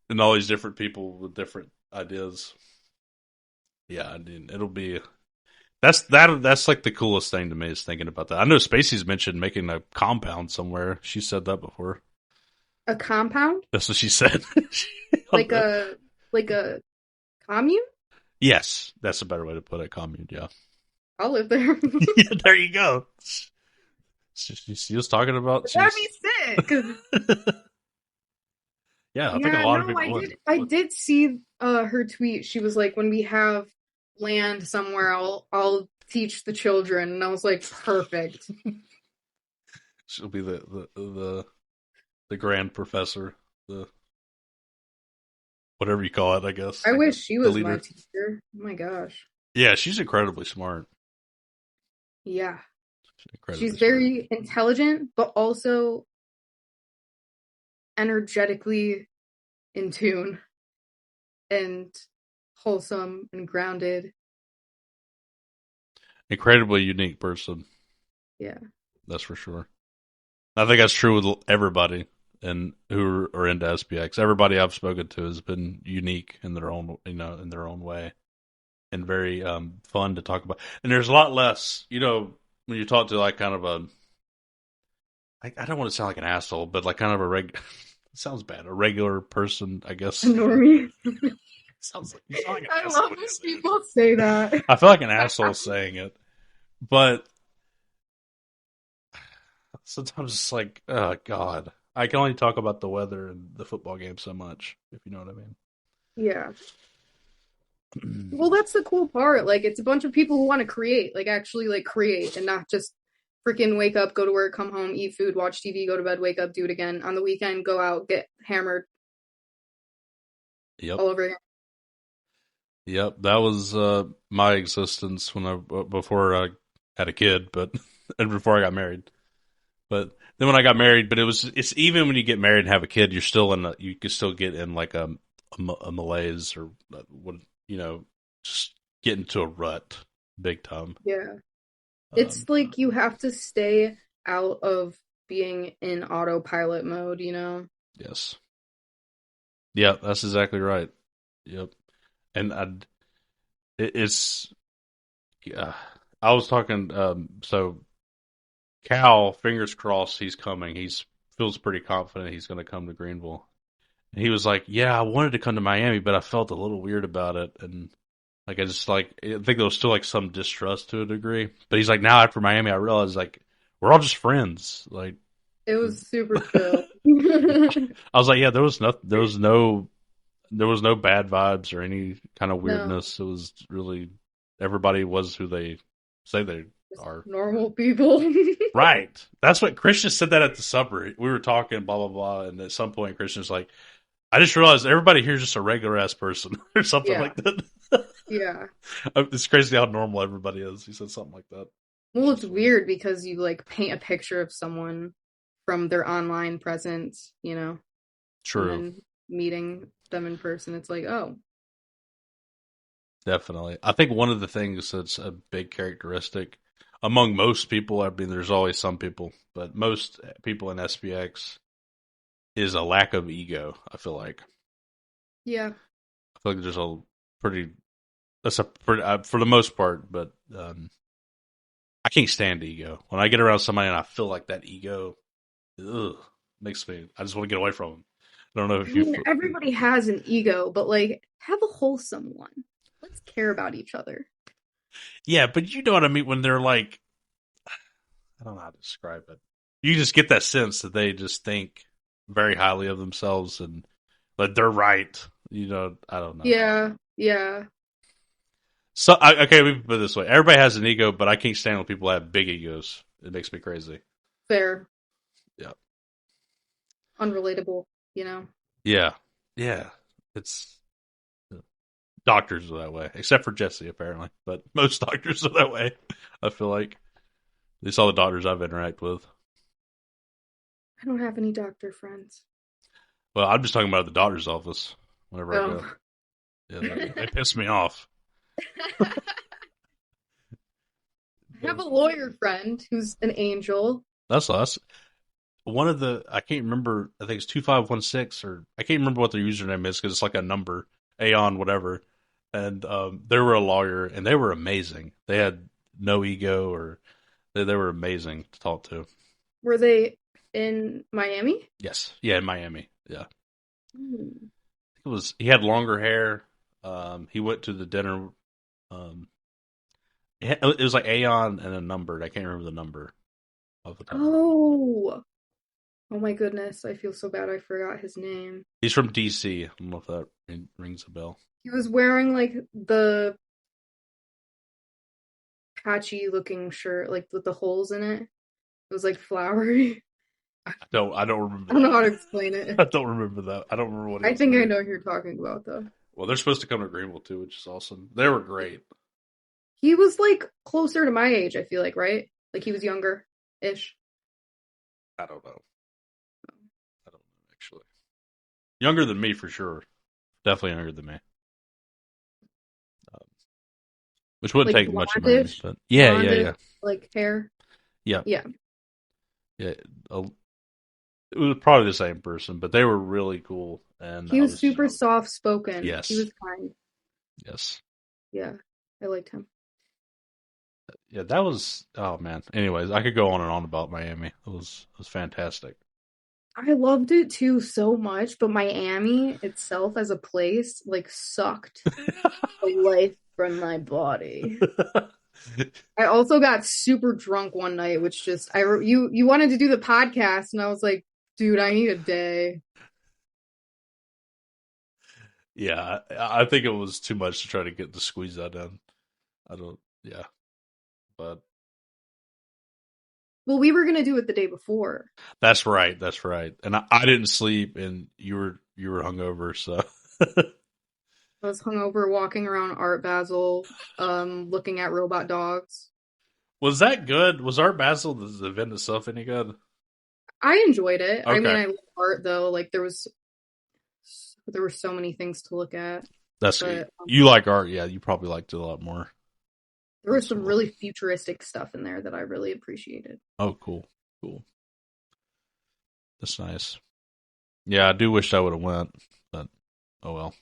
And all these different people with different ideas. Yeah, I mean, it'll be that's like the coolest thing to me is thinking about that. I know Spacy's mentioned making a compound somewhere. She said that before. A compound? That's what she said. Like a commune? Yes, that's a better way to put it. Commune, yeah. I'll live there. Yeah, there you go. She was talking about. That'd be sick. Yeah, I think a lot of people would. I did see her tweet. She was like, "When we have land somewhere, I'll teach the children." And I was like, "Perfect." She'll be the grand professor, the whatever you call it, I guess. I wish she was my leader. teacher. Oh my gosh. Yeah, she's incredibly smart. Yeah. Incredibly She's very intelligent, but also energetically in tune and wholesome and grounded. Incredibly unique person. Yeah. That's for sure. I think that's true with everybody and who are into SPX. Everybody I've spoken to has been unique in their own, in their own way, and very fun to talk about. And there's a lot less, when you talk to like kind of I don't want to sound like an asshole, but like kind of it sounds bad, a regular person, I guess. Normie. sounds like, you sound like an I asshole love when people say that. I feel like an asshole saying it, but sometimes it's like, oh God, I can only talk about the weather and the football game so much, if you know what I mean. Yeah. Well, that's the cool part. Like, it's a bunch of people who want to create, like actually like create and not just freaking wake up, go to work, come home, eat food, watch TV, go to bed, wake up, do it again. On the weekend, go out, get hammered. Yep. All over again. Yep. That was my existence before I had a kid, but and before I got married. But then when I got married, but it's even when you get married and have a kid, you're still you can still get in like a malaise or what, just get into a rut big time. Yeah. It's like you have to stay out of being in autopilot mode, Yes. Yeah, that's exactly right. Yep. And it's, I was talking, so Cal, fingers crossed, he's coming. Feels pretty confident he's going to come to Greenville. And he was like, yeah, I wanted to come to Miami, but I felt a little weird about it. And like, I think there was still like some distrust to a degree. But he's like, now after Miami, I realized like, we're all just friends. Like, it was super chill. I was like, yeah, there was no bad vibes or any kind of weirdness. No. It was really, everybody was who they say they are. Normal people. Right. That's what Christian said that at the supper. We were talking, blah, blah, blah. And at some point, Christian's like, I just realized everybody here's just a regular ass person or something like that. Yeah. It's crazy how normal everybody is. He said something like that. Well, it's weird because you like paint a picture of someone from their online presence, True. And then meeting them in person, it's like, oh. Definitely. I think one of the things that's a big characteristic among most people, I mean, there's always some people, but most people in SPX is a lack of ego, I feel like. Yeah. I feel like there's a pretty for the most part, but I can't stand ego. When I get around somebody and I feel like that ego, ugh, makes me. I just want to get away from them. I don't know I if you. mean, everybody has an ego, but like, have a wholesome one. Let's care about each other. Yeah, but you know what I mean when they're like, I don't know how to describe it. You just get that sense that they just think very highly of themselves and that they're right. You know, I don't know. Yeah, yeah, So okay, let me put it this way: everybody has an ego, but I can't stand when people have big egos. It makes me crazy. fair, Yeah, unrelatable, you know? yeah, yeah. It's doctors are that way, except for Jesse apparently, but most doctors are that way. I feel like at least all the doctors I've interacted with. I don't have any doctor friends. Well, I'm just talking about the doctor's office. Whenever I go, Oh. yeah, they piss me off. I have a lawyer friend who's an angel. That's us. One of the I can't remember. I think it's 2516 or I can't remember what their username is because it's like a number, Aeon whatever. And they were a lawyer and they were amazing. They had no ego or they were amazing to talk to. Were they in Miami? Yes, yeah, in Miami. Yeah, Hmm. it was. He had longer hair. He went to the dinner. Um, it was like Aeon and a numbered. I can't remember the number off the top of my head. Oh, oh my goodness. I feel so bad I forgot his name. He's from DC. I don't know if that rings a bell. He was wearing like the patchy looking shirt, like with the holes in it. It was like flowery. I don't remember I don't know how to that. explain it. I don't remember that. I don't remember what he I was think I wearing. know who you're talking about though. Well, they're supposed to come to Greenville too, which is awesome. They were great. He was like closer to my age, I feel like, right? Like he was younger ish. I don't know. I don't know actually. Younger than me for sure. Definitely younger than me. Um, which wouldn't Like take much in Miami, blondish, but yeah, yeah, blondish, yeah, like hair. yeah, Yeah. yeah. It was probably the same person, but they were really cool, and He I was was super soft spoken. He yes, was kind. yes, Yeah. I liked him. yeah. That was oh man. Anyways, I could go on and on about Miami. It was fantastic. I loved it too so much, but Miami itself as a place like sucked the life from my body. I also got super drunk one night, which just you wanted to do the podcast, and I was like, dude, I need a day. Yeah, I think it was too much to try to get the squeeze that in. I don't. Yeah, but Well, we were gonna do it the day before. that's right. That's right. And I didn't sleep, and you were hungover, so I was hungover walking around Art Basel, looking at robot dogs. was that good? Was Art Basel the event itself any good? I enjoyed it. I mean, Okay, I love art though. Like there were so many things to look at, that's but you like art. Yeah, you probably liked it a lot more. there was That's some really futuristic stuff in there that I really appreciated. oh, cool, cool. That's nice. Yeah, I do wish I would have went, but oh well.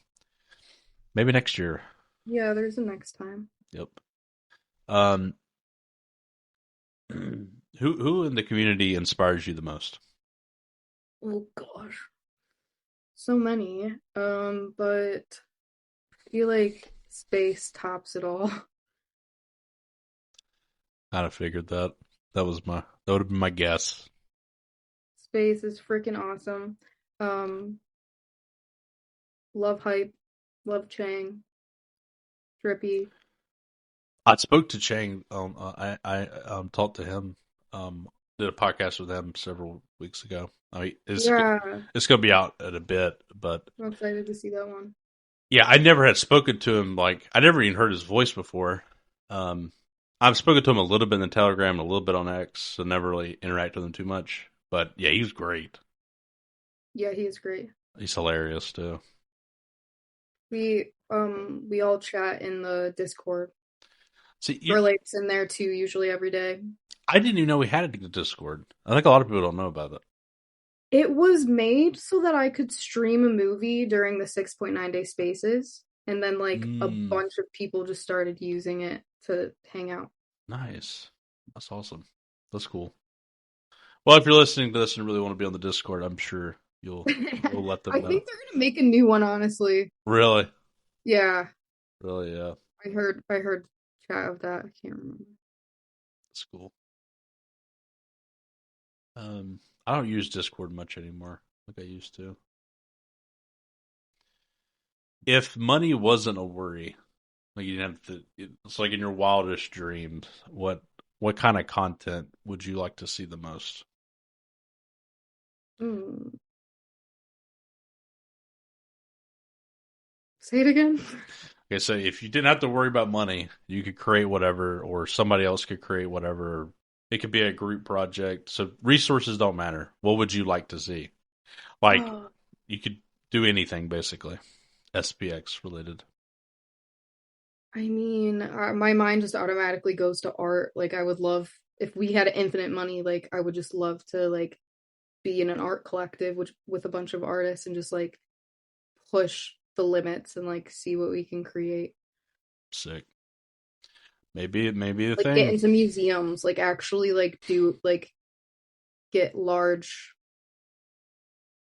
Maybe next year. Yeah, there's a next time. Yep. Um, who in the community inspires you the most? Oh gosh, so many. But I feel like space tops it all. Kind of figured that. That would have been my guess. Space is freaking awesome. Um, love hype, love Chang, Drippy. I spoke to Chang. I talked to him. Did a podcast with him several weeks ago. I mean, Yeah, it's going to be out in a bit, but I'm excited to see that one. yeah, I never had spoken to him. Like I never even heard his voice before. I've spoken to him a little bit in the Telegram, a little bit on X, so never really interacted with him too much. But yeah, he was great. Yeah, he is great. He's hilarious too. We all chat in the Discord. See, Berlake's in there too, usually every day. I didn't even know we had a Discord. I think a lot of people don't know about it. It was made so that I could stream a movie during the 6.9 day spaces. and then like a Mm, bunch of people just started using it to hang out. nice. That's awesome. That's cool. Well, if you're listening to this and really want to be on the Discord, I'm sure you'll let them I know. think they're gonna make a new one, honestly. Really, Yeah, really, yeah. I heard chat of that. I can't remember. That's cool. I don't use Discord much anymore, like I used to. If money wasn't a worry, like you didn't have to, it's like in your wildest dreams, what kind of content would you like to see the most? Hmm. Say it again. Okay, so if you didn't have to worry about money, you could create whatever, or somebody else could create whatever. It could be a group project. So resources don't matter. What would you like to see? Like Oh, you could do anything basically, SPX related. I mean, my mind just automatically goes to art. Like, I would love if we had infinite money. Like, I would just love to like be in an art collective, which with a bunch of artists and just like push the limits and like see what we can create. Sick. Maybe it may be a Like, get thing. into museums. Like, actually, like do like get large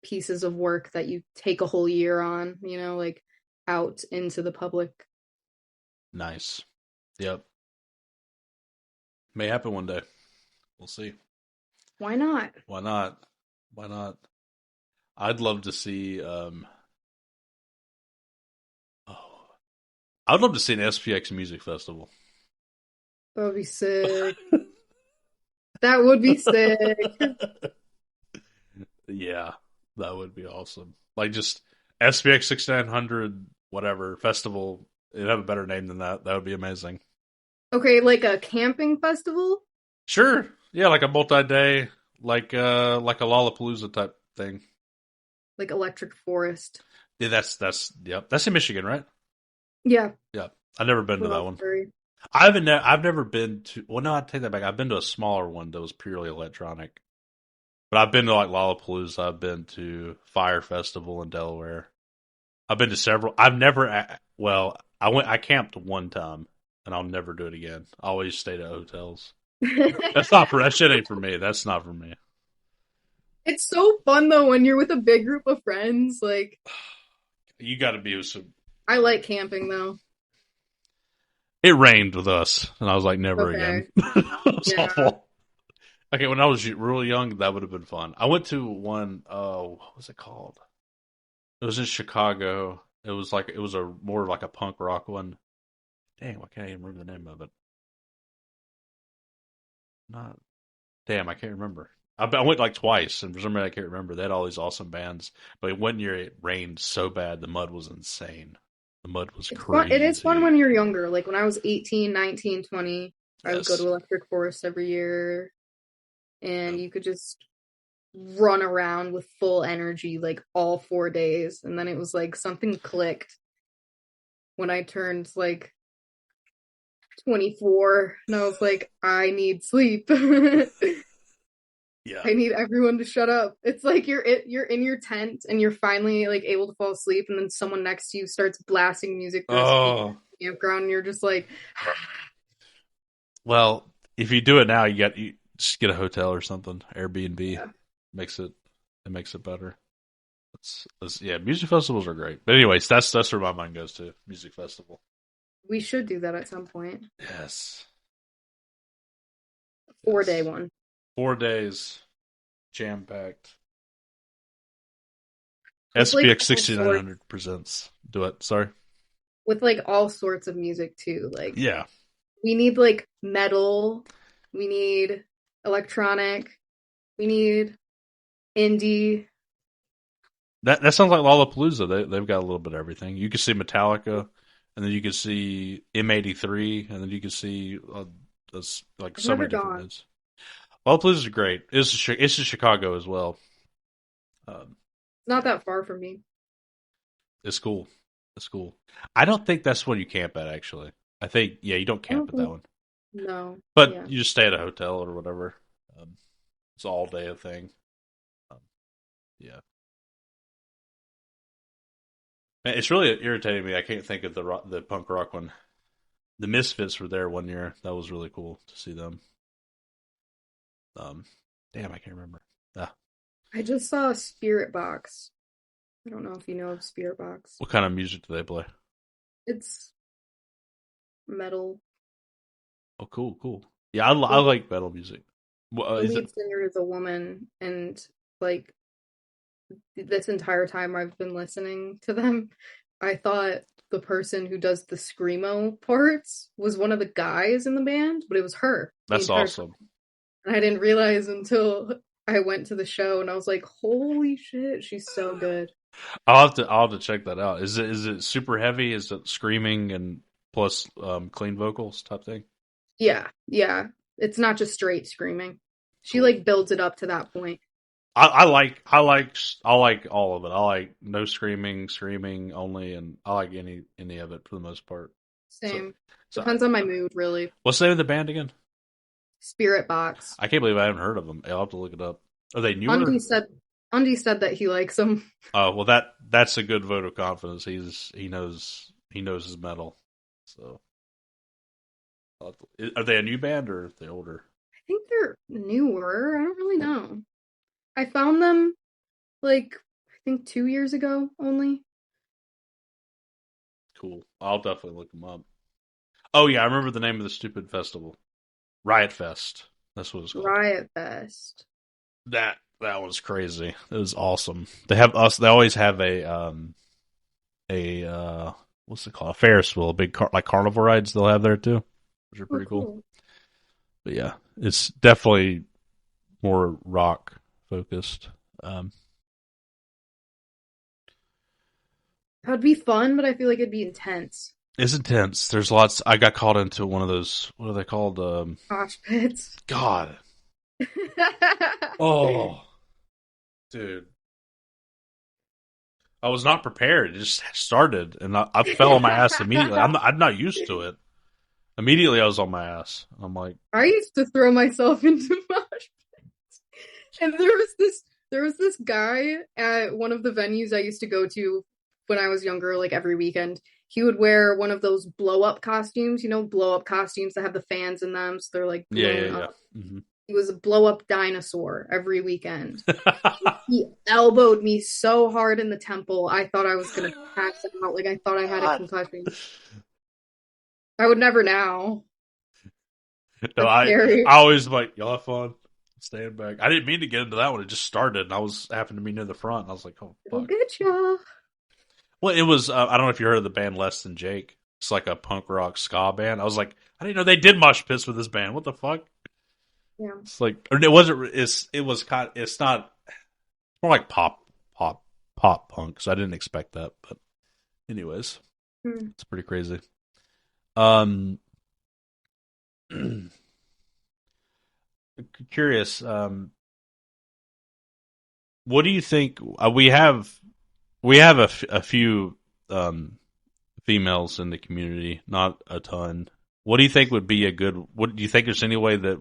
pieces of work that you take a whole year on. Like out into the public. Nice. Yep. May happen one day. We'll see. Why not? Why not? Why not? I'd love to see oh, I'd love to see an SPX music festival. That would be sick. That would be sick. Yeah, that would be awesome. Like just SPX6900 whatever festival. It'd have a better name than that. That would be amazing. Okay, like a camping festival, Sure. Yeah, like a multi-day, like a Lollapalooza type thing. like Electric Forest. Yeah, that's yep. That's in Michigan, right? Yeah, Yeah. I've never been to that one. Roxbury. I've never been to. Well, no, I take that back. I've been to a smaller one that was purely electronic. But I've been to like Lollapalooza. I've been to Fire Festival in Delaware. I've been to several. I've never. Well, I went. I camped one time, and I'll never do it again. I always stayed at hotels. That's not for that shit. Ain't for me. That's not for me. It's so fun though when you're with a big group of friends. Like, You got to be with some. I like camping though. It rained with us, and I was like, never again. Okay. It was Yeah. awful. Okay, when I was really young, that would have been fun. I went to one. Oh, what was it called? It was in Chicago. It was a more like a punk rock one. Dang, why can't I even remember the name of it? Not damn, I can't remember. I went like twice, and for some reason I can't remember. They had all these awesome bands, but one year it rained so bad the mud was insane. The mud was It's fun. It is fun crazy. when you're younger. Like when I was 18, 19, 20, I would go to Yes. Electric Forest every year and Yep. you could just run around with full energy like all 4 days. And then it was like something clicked when I turned like 24 and I was like, I need sleep. Yeah. I need everyone to shut up. It's like you're in your tent and you're finally like able to fall asleep, and then someone next to you starts blasting music through a speaker Oh in the campground, and you're just like, well, if you do it now, you just get a hotel or something. Airbnb yeah, makes it makes it better. Yeah, music festivals are great. But anyways, that's where my mind goes to music festival. we should do that at some point. Yes, 4 day yes. one 4 days, jam packed. with like SPX all sixty nine sorts hundred presents. Do it. Sorry. with like all sorts of music too. Like Yeah, we need like metal, we need electronic, we need indie. that sounds like Lollapalooza. They've got a little bit of everything. You can see Metallica, and then you can see M83, and then you can see like I've so never many different gone. bands. Lollapalooza is great. It's in Chicago as well. Um, It's not yeah, that far from me. it's cool. It's cool. I don't think that's what you camp at actually. I think yeah, you don't I camp don't at that think one, no. but Yeah. you just stay at a hotel or whatever. Um, it's all day a thing. Um, yeah. Man, it's really irritating me. I can't think of the punk rock one. The Misfits were there one year. That was really cool to see them. Um, damn, I can't remember. Ah, I just saw a Spirit Box. I don't know if you know of Spirit Box. what kind of music do they play? It's metal. Oh, cool, cool. Yeah, I The, like metal music. Well, the is it? lead singer is a woman, and like this entire time I've been listening to them, I thought the person who does the screamo parts was one of the guys in the band, but it was her the That's entire time. awesome. And I didn't realize until I went to the show and I was like, holy shit, she's so good. I'll have to check that out. Is it super heavy? Is it screaming and plus clean vocals type thing? Yeah, yeah. It's not just straight screaming. She Cool. like builds it up to that point. I like all of it. I like no screaming, screaming only, and I like any of it for the most part. So Same. so Depends on my mood, really. what's the name of the band again? Spirit Box. I can't believe I haven't heard of them. I'll have to look it up. Are they Undy newer? said Undy said that he likes them. Oh well, that's a good vote of confidence. He knows his metal. So are they a new band or are they older? I think they're newer. I don't really know. I found them like I think 2 years ago only. Cool. I'll definitely look them up. Oh yeah, I remember the name of the stupid festival. Riot Fest. That's what it's called. Riot Fest. That was crazy. It was awesome. They have us. They always have a what's it called? A Ferris wheel, a big like carnival rides. They'll have there too, which are Oh, pretty cool. cool. But yeah, it's definitely more rock focused. That'd be fun, but I feel like it'd be intense. It's intense. There's lots. I got caught into one of those. What are they called? Mosh pits. God. Oh, dude. I was not prepared. It just started, and I fell on my ass immediately. I'm not used to it. Immediately, I was on my ass. I'm like, I used to throw myself into mosh pits. And there was this guy at one of the venues I used to go to when I was younger, like every weekend. He would wear one of those blow up costumes, blow up costumes that have the fans in them, so they're like yeah, blown yeah, up. yeah. He was a blow up dinosaur every weekend. Mm-hmm. He elbowed me so hard in the temple, I thought I was gonna pass out. Like I thought I had a God. concussion. I would never now. No, That's I scary. always like y'all have fun. Stand back. I didn't mean to get into that one. It just started, and I was happened to be near the front. And I was like, oh It'll fuck. get ya. Well, it was. I don't know if you heard of the band Less Than Jake. It's like a punk rock ska band. I was like, I didn't know they did mosh pits with this band. What the fuck? Yeah. It's like, or it wasn't. It was kind. It's not. It's more like pop punk. So I didn't expect that. But anyways, Hmm. it's pretty crazy. Um, curious. What do you think? We have a few females in the community, not a ton. What do you think would be a good? What do you think? There's any way that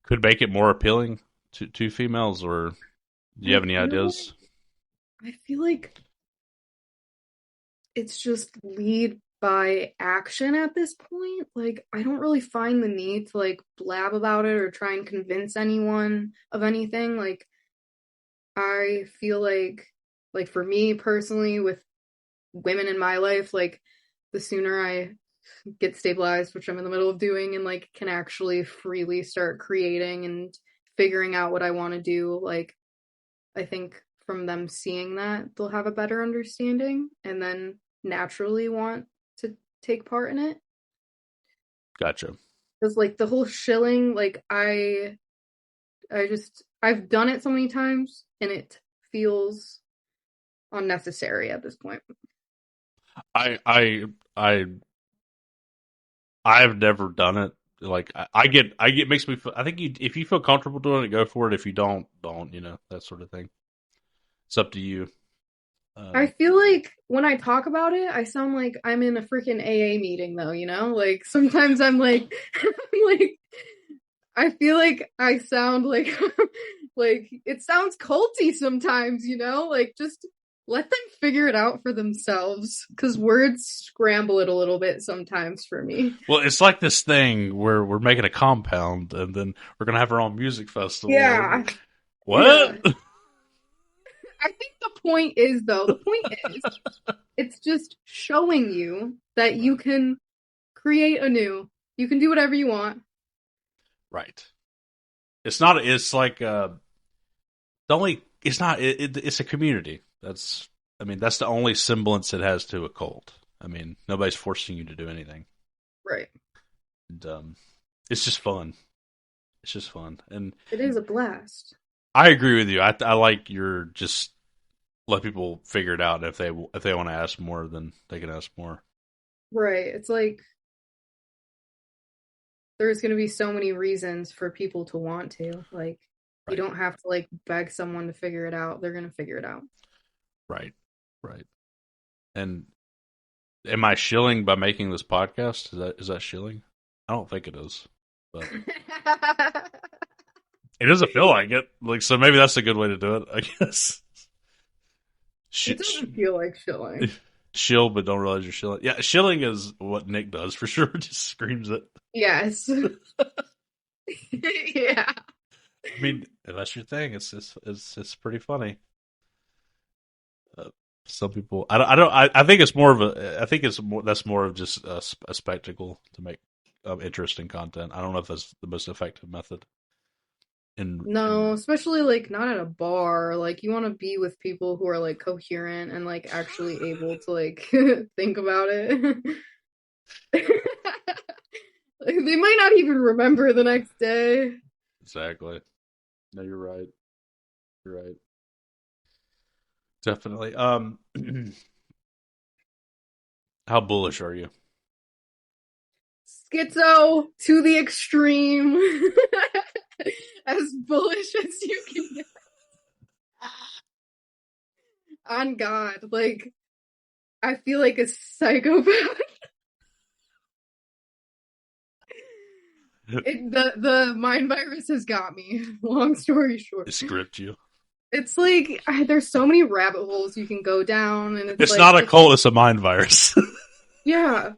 could make it more appealing to females, or do you I have any feel ideas? like I feel like it's just lead by action at this point. Like I don't really find the need to like blab about it or try and convince anyone of anything. Like I feel like for me personally with women in my life, like the sooner I get stabilized, which I'm in the middle of doing, and like can actually freely start creating and figuring out what I want to do, like I think from them seeing that, they'll have a better understanding and then naturally want to take part in it. Gotcha. Because like the whole shilling, like I've done it so many times and it feels unnecessary at this point. I I I I've never done it. Like I get makes me feel. I think if you feel comfortable doing it, go for it. If you don't. That sort of thing. It's up to you. I Um, feel like when I talk about it, I sound like I'm in a freaking AA meeting though, you know? Like sometimes I'm like I'm like I feel like I sound like like it sounds culty sometimes, you know? Like just let them figure it out for themselves, because words scramble it a little bit sometimes for me. Well, it's like this thing where we're making a compound and then we're gonna have our own music festival. Yeah, yeah. What? I think the point is, it's just showing you that you can create anew. You can do whatever you want. Right. It's not. It's like the only. It's not. It's a community. That's. I mean, that's the only semblance it has to a cult. I mean, nobody's forcing you to do anything. Right. And, it's just fun. It's just fun, and It is a blast. I agree with you. I like your just let people figure it out. If they want to ask more, then they can ask more. Right. It's like there's going to be so many reasons for people to want to. Like, you Right. don't have to like beg someone to figure it out. They're going to figure it out. Right. Right. And am I shilling by making this podcast? Is that shilling? I don't think it is, but it doesn't feel like it. Like, so maybe that's a good way to do it, I guess. It doesn't feel like shilling. Shill, but don't realize you're shilling. Yeah, shilling is what Nick does for sure. Just screams it. Yes. Yeah. I mean, if that's your thing, it's pretty funny. Some people, I think it's more of a. I think it's more. That's more of just a spectacle to make interesting content. I don't know if that's the most effective method. No, especially like not at a bar. Like you want to be with people who are like coherent and like actually able to like think about it. Like, they might not even remember the next day. Exactly. No, you're right. You're right. Definitely. How bullish are you? Schizo to the extreme. As bullish as you can get. On God. Like, I feel like a psychopath. The mind virus has got me. Long story short. It script you. It's like there's so many rabbit holes you can go down, and It's like, not a cult, it's a mind virus. Yeah.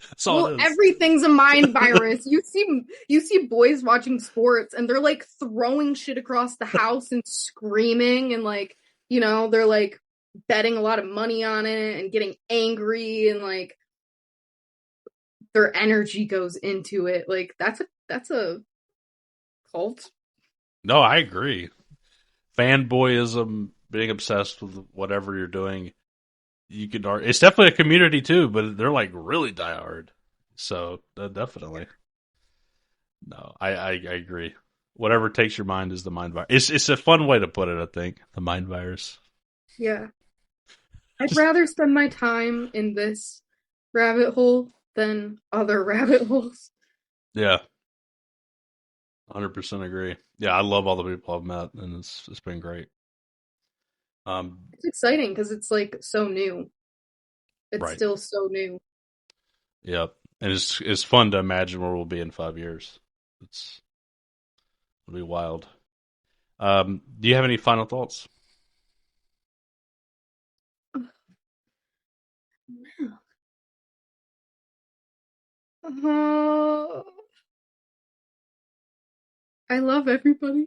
That's all Well, it is. everything's a mind virus. You see boys watching sports, and they're like throwing shit across the house and screaming, and like, you know, they're like betting a lot of money on it and getting angry, and like their energy goes into it. Like that's a cult. No, I agree. Fanboyism, being obsessed with whatever you're doing, you could. It's definitely a community too, but they're like really diehard. So definitely, no, I agree. Whatever takes your mind is the mind virus. It's a fun way to put it. I think the mind virus. Yeah. I'd rather spend my time in this rabbit hole than other rabbit holes. Yeah, 100% agree. Yeah, I love all the people I've met, and it's been great. It's exciting because it's like so new. It's Right. still so new. Yep, and it's fun to imagine where we'll be in 5 years. It'll be wild. Do you have any final thoughts? Oh, I love everybody.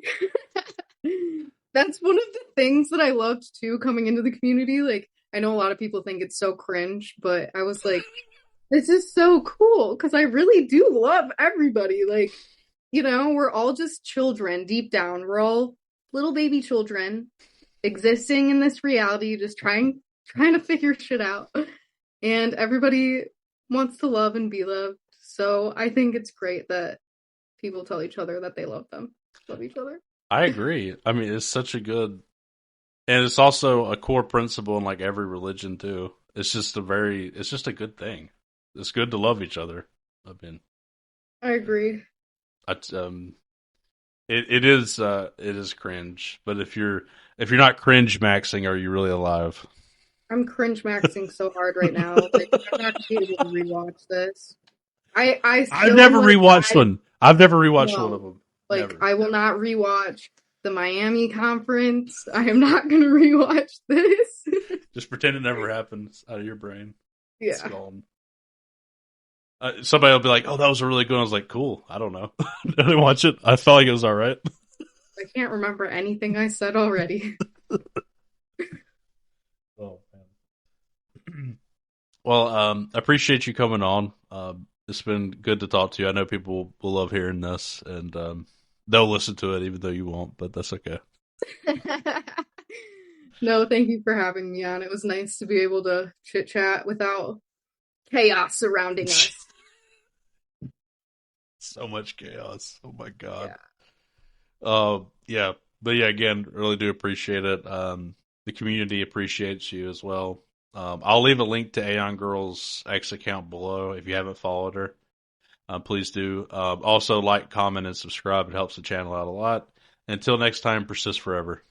That's one of the things that I loved too coming into the community. Like, I know a lot of people think it's so cringe, but I was like, this is so cool because I really do love everybody. Like, you know, we're all just children deep down. We're all little baby children existing in this reality, just trying to figure shit out. And everybody wants to love and be loved. So I think it's great that people tell each other that they love them, love each other. I agree. I mean, it's such a good, and it's also a core principle in like every religion too. It's just a good thing. It's good to love each other. I mean, I agree. it's, it is cringe. But if you're not cringe-maxing, are you really alive? I'm cringe-maxing so hard right now. Like, I'm not gonna be able to rewatch this. I've never rewatched one. I've never rewatched one of them. Like, Never. I will not rewatch the Miami conference. I am not going to rewatch this. Just pretend it never happened out of your brain. It's Yeah. gone. Somebody will be like, "Oh, that was a really good one." I was like, "Cool." I don't know. I didn't watch it. I felt like it was all right. I can't remember anything I said already. Oh man. Well, I appreciate you coming on. It's been good to talk to you. I know people will love hearing this, and they'll listen to it even though you won't. But that's okay. No, thank you for having me on. It was nice to be able to chit chat without chaos surrounding us. So much chaos. Oh my god. Yeah. Yeah. But yeah, again, really do appreciate it. The community appreciates you as well. I'll leave a link to Aeon Girl's X account below if you haven't followed her. Please do. Also, like, comment, and subscribe. It helps the channel out a lot. Until next time, persist forever.